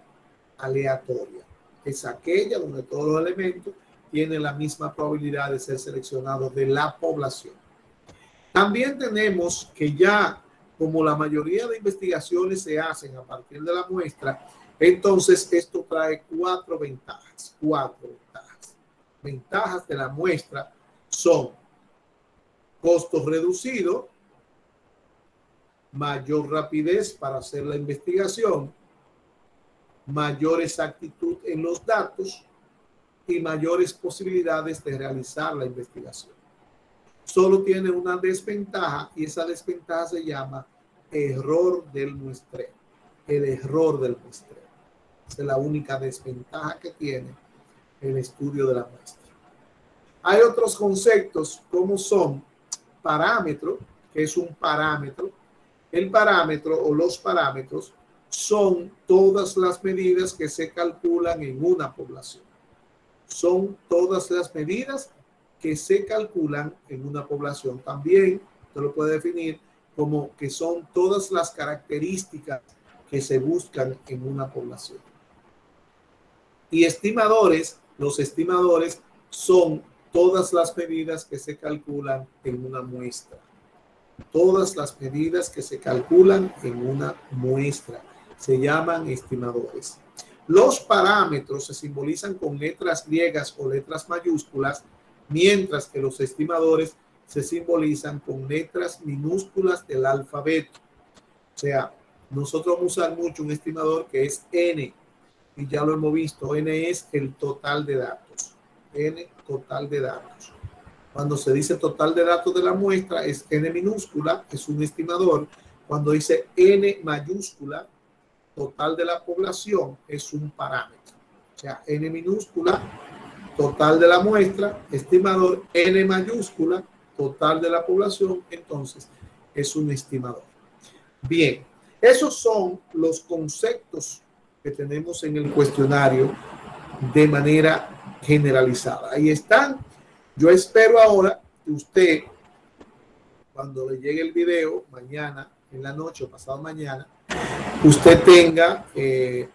[SPEAKER 1] aleatoria. Es aquella donde todos los elementos tienen la misma probabilidad de ser seleccionados de la población. También tenemos que ya, como la mayoría de investigaciones se hacen a partir de la muestra, entonces esto trae cuatro ventajas. Ventajas de la muestra son costo reducido, mayor rapidez para hacer la investigación, mayor exactitud en los datos y mayores posibilidades de realizar la investigación. Solo tiene una desventaja y esa desventaja se llama error del muestreo. El error del muestreo. Esa es la única desventaja que tiene el estudio de la muestra. Hay otros conceptos como son parámetro, que es un parámetro. El parámetro o los parámetros son todas las medidas que se calculan en una población. Son todas las medidas que se calculan en una población. También se lo puede definir como que son todas las características que se buscan en una población. Y estimadores, los estimadores son todas las medidas que se calculan en una muestra. Todas las medidas que se calculan en una muestra se llaman estimadores. Los parámetros se simbolizan con letras griegas o letras mayúsculas, mientras que los estimadores se simbolizan con letras minúsculas del alfabeto. O sea, nosotros vamos a usar mucho un estimador que es N, y ya lo hemos visto. N es el total de datos. N, total de datos. Cuando se dice total de datos de la muestra, es N minúscula, es un estimador. Cuando dice N mayúscula, total de la población, es un parámetro. O sea, N minúscula, total de la muestra, estimador. N mayúscula, total de la población, entonces es un estimador. Bien, esos son los conceptos que tenemos en el cuestionario de manera generalizada. Ahí están. Yo espero ahora que usted, cuando le llegue el video, mañana en la noche o pasado mañana, usted tenga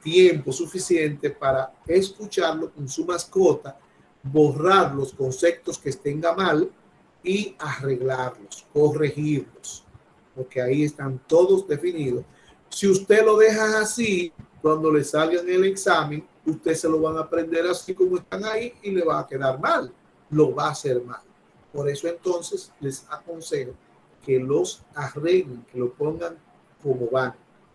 [SPEAKER 1] tiempo suficiente para escucharlo con su mascota, borrar los conceptos que estén mal y arreglarlos, corregirlos, porque ahí están todos definidos. Si usted lo deja así, cuando le salga en el examen, usted se lo van a aprender así como están ahí y le va a quedar mal, lo va a hacer mal. Por eso entonces les aconsejo que los arreglen, que lo pongan como van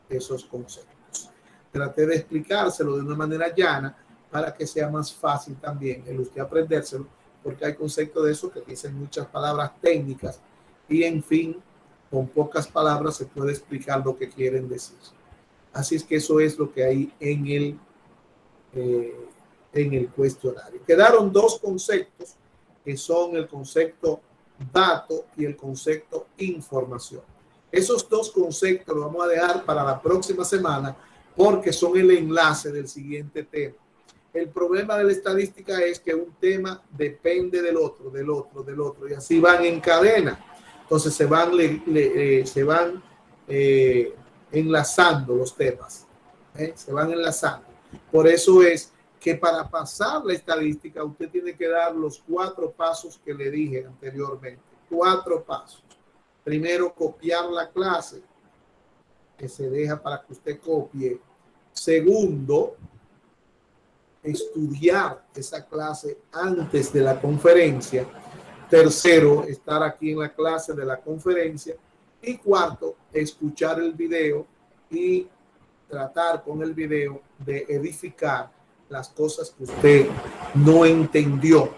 [SPEAKER 1] esos conceptos. Traté de explicárselo de una manera llana para que sea más fácil también el usted aprendérselo, porque hay conceptos de eso que dicen muchas palabras técnicas y en fin, con pocas palabras se puede explicar lo que quieren decir. Así es que eso es lo que hay en el cuestionario. Quedaron dos conceptos que son el concepto dato y el concepto información. Esos dos conceptos los vamos a dejar para la próxima semana porque son el enlace del siguiente tema. El problema de la estadística es que un tema depende del otro, y así van en cadena. Entonces se van enlazando los temas, se van enlazando. Por eso es que para pasar la estadística usted tiene que dar los 4 pasos que le dije anteriormente. 4 pasos. Primero, copiar la clase, que se deja para que usted copie. Segundo, estudiar esa clase antes de la conferencia. Tercero, estar aquí en la clase de la conferencia. Y cuarto, escuchar el video y tratar con el video de edificar las cosas que usted no entendió.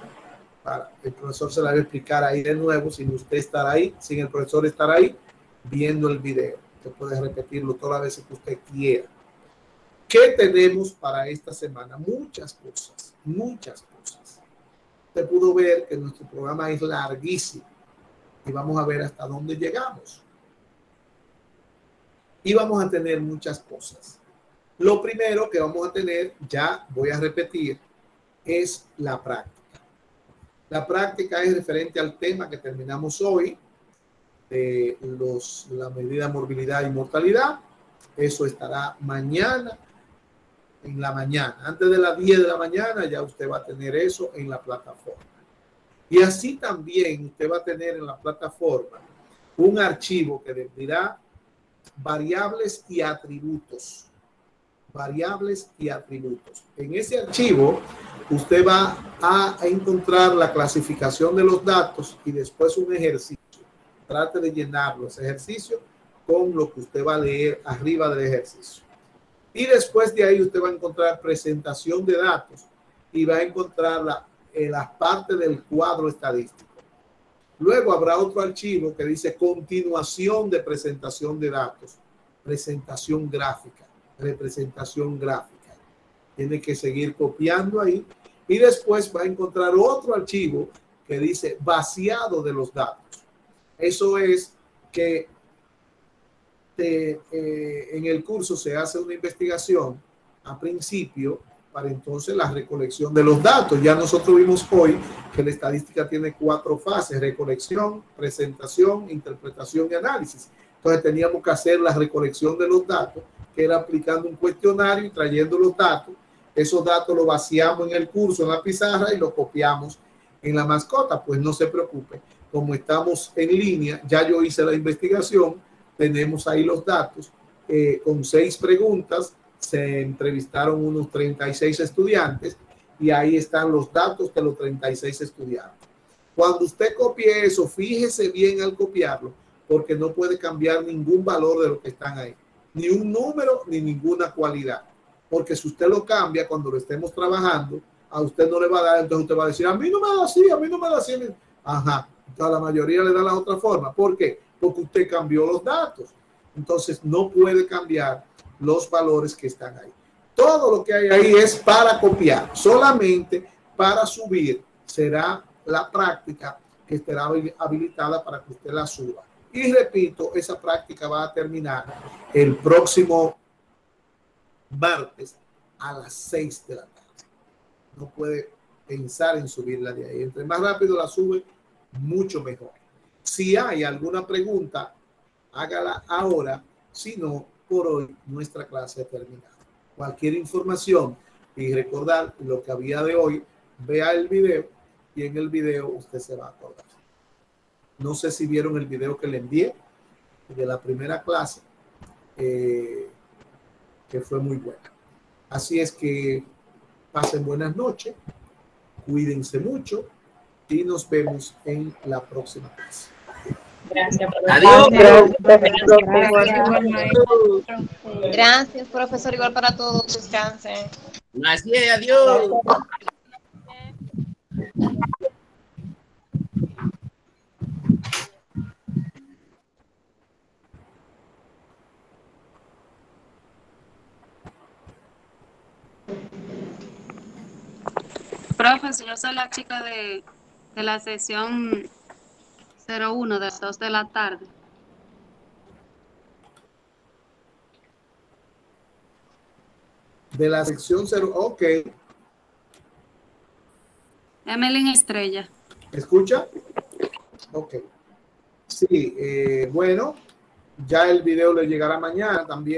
[SPEAKER 1] El profesor se la va a explicar ahí de nuevo sin usted estar ahí, sin el profesor estar ahí viendo el video. Usted puede repetirlo todas las veces que usted quiera. ¿Qué tenemos para esta semana? Muchas cosas, muchas cosas. Usted pudo ver que nuestro programa es larguísimo y vamos a ver hasta dónde llegamos. Y vamos a tener muchas cosas. Lo primero que vamos a tener, ya voy a repetir, es la práctica. La práctica es referente al tema que terminamos hoy, de la medida de morbilidad y mortalidad. Eso estará mañana, en la mañana. Antes de las 10 de la mañana ya usted va a tener eso en la plataforma. Y así también usted va a tener en la plataforma un archivo que dirá variables y atributos. Variables y atributos. En ese archivo usted va a encontrar la clasificación de los datos y después un ejercicio. Trate de llenar los ejercicios con lo que usted va a leer arriba del ejercicio. Y después de ahí usted va a encontrar presentación de datos y va a encontrar las partes del cuadro estadístico. Luego habrá otro archivo que dice continuación de presentación de datos, presentación gráfica, representación gráfica. Tiene que seguir copiando ahí y después va a encontrar otro archivo que dice vaciado de los datos. Eso es que en el curso se hace una investigación a principio para entonces la recolección de los datos. Ya nosotros vimos hoy que la estadística tiene 4 fases: recolección, presentación, interpretación y análisis. Entonces teníamos que hacer la recolección de los datos, que era aplicando un cuestionario y trayendo los datos. Esos datos los vaciamos en el curso, en la pizarra, y los copiamos en la mascota. Pues no se preocupe, como estamos en línea, ya yo hice la investigación, tenemos ahí los datos, con 6 preguntas, se entrevistaron unos 36 estudiantes y ahí están los datos de los 36 estudiantes. Cuando usted copie eso, fíjese bien al copiarlo, porque no puede cambiar ningún valor de lo que están ahí, ni un número, ni ninguna cualidad, porque si usted lo cambia cuando lo estemos trabajando, a usted no le va a dar, entonces usted va a decir, a mí no me da así, a mí no me da así. Ajá, entonces a la mayoría le da la otra forma. ¿Por qué? Porque usted cambió los datos. Entonces no puede cambiar los valores que están ahí. Todo lo que hay ahí es para copiar. Solamente para subir será la práctica que estará habilitada para que usted la suba. Y repito, esa práctica va a terminar el próximo martes a las 6 de la tarde. No puede pensar en subirla de ahí. Entre más rápido la sube, mucho mejor. Si hay alguna pregunta, hágala ahora. Si no, por hoy nuestra clase ha terminado. Cualquier información y recordar lo que había de hoy, vea el video y en el video usted se va a acordar. No sé si vieron el video que le envié de la primera clase, que fue muy buena. Así es que pasen buenas noches, cuídense mucho y nos vemos en la próxima clase.
[SPEAKER 18] Gracias,
[SPEAKER 3] Adiós.
[SPEAKER 18] Gracias, profesor. Igual para todos. Descansen.
[SPEAKER 19] Así es, adiós.
[SPEAKER 10] Profesor, yo soy la chica de la sesión 01 de las 2 de la tarde.
[SPEAKER 1] De la sección 0, ok.
[SPEAKER 10] Emelyn Estrella.
[SPEAKER 1] ¿Escucha? Ok. Sí, bueno, ya el video le llegará mañana también.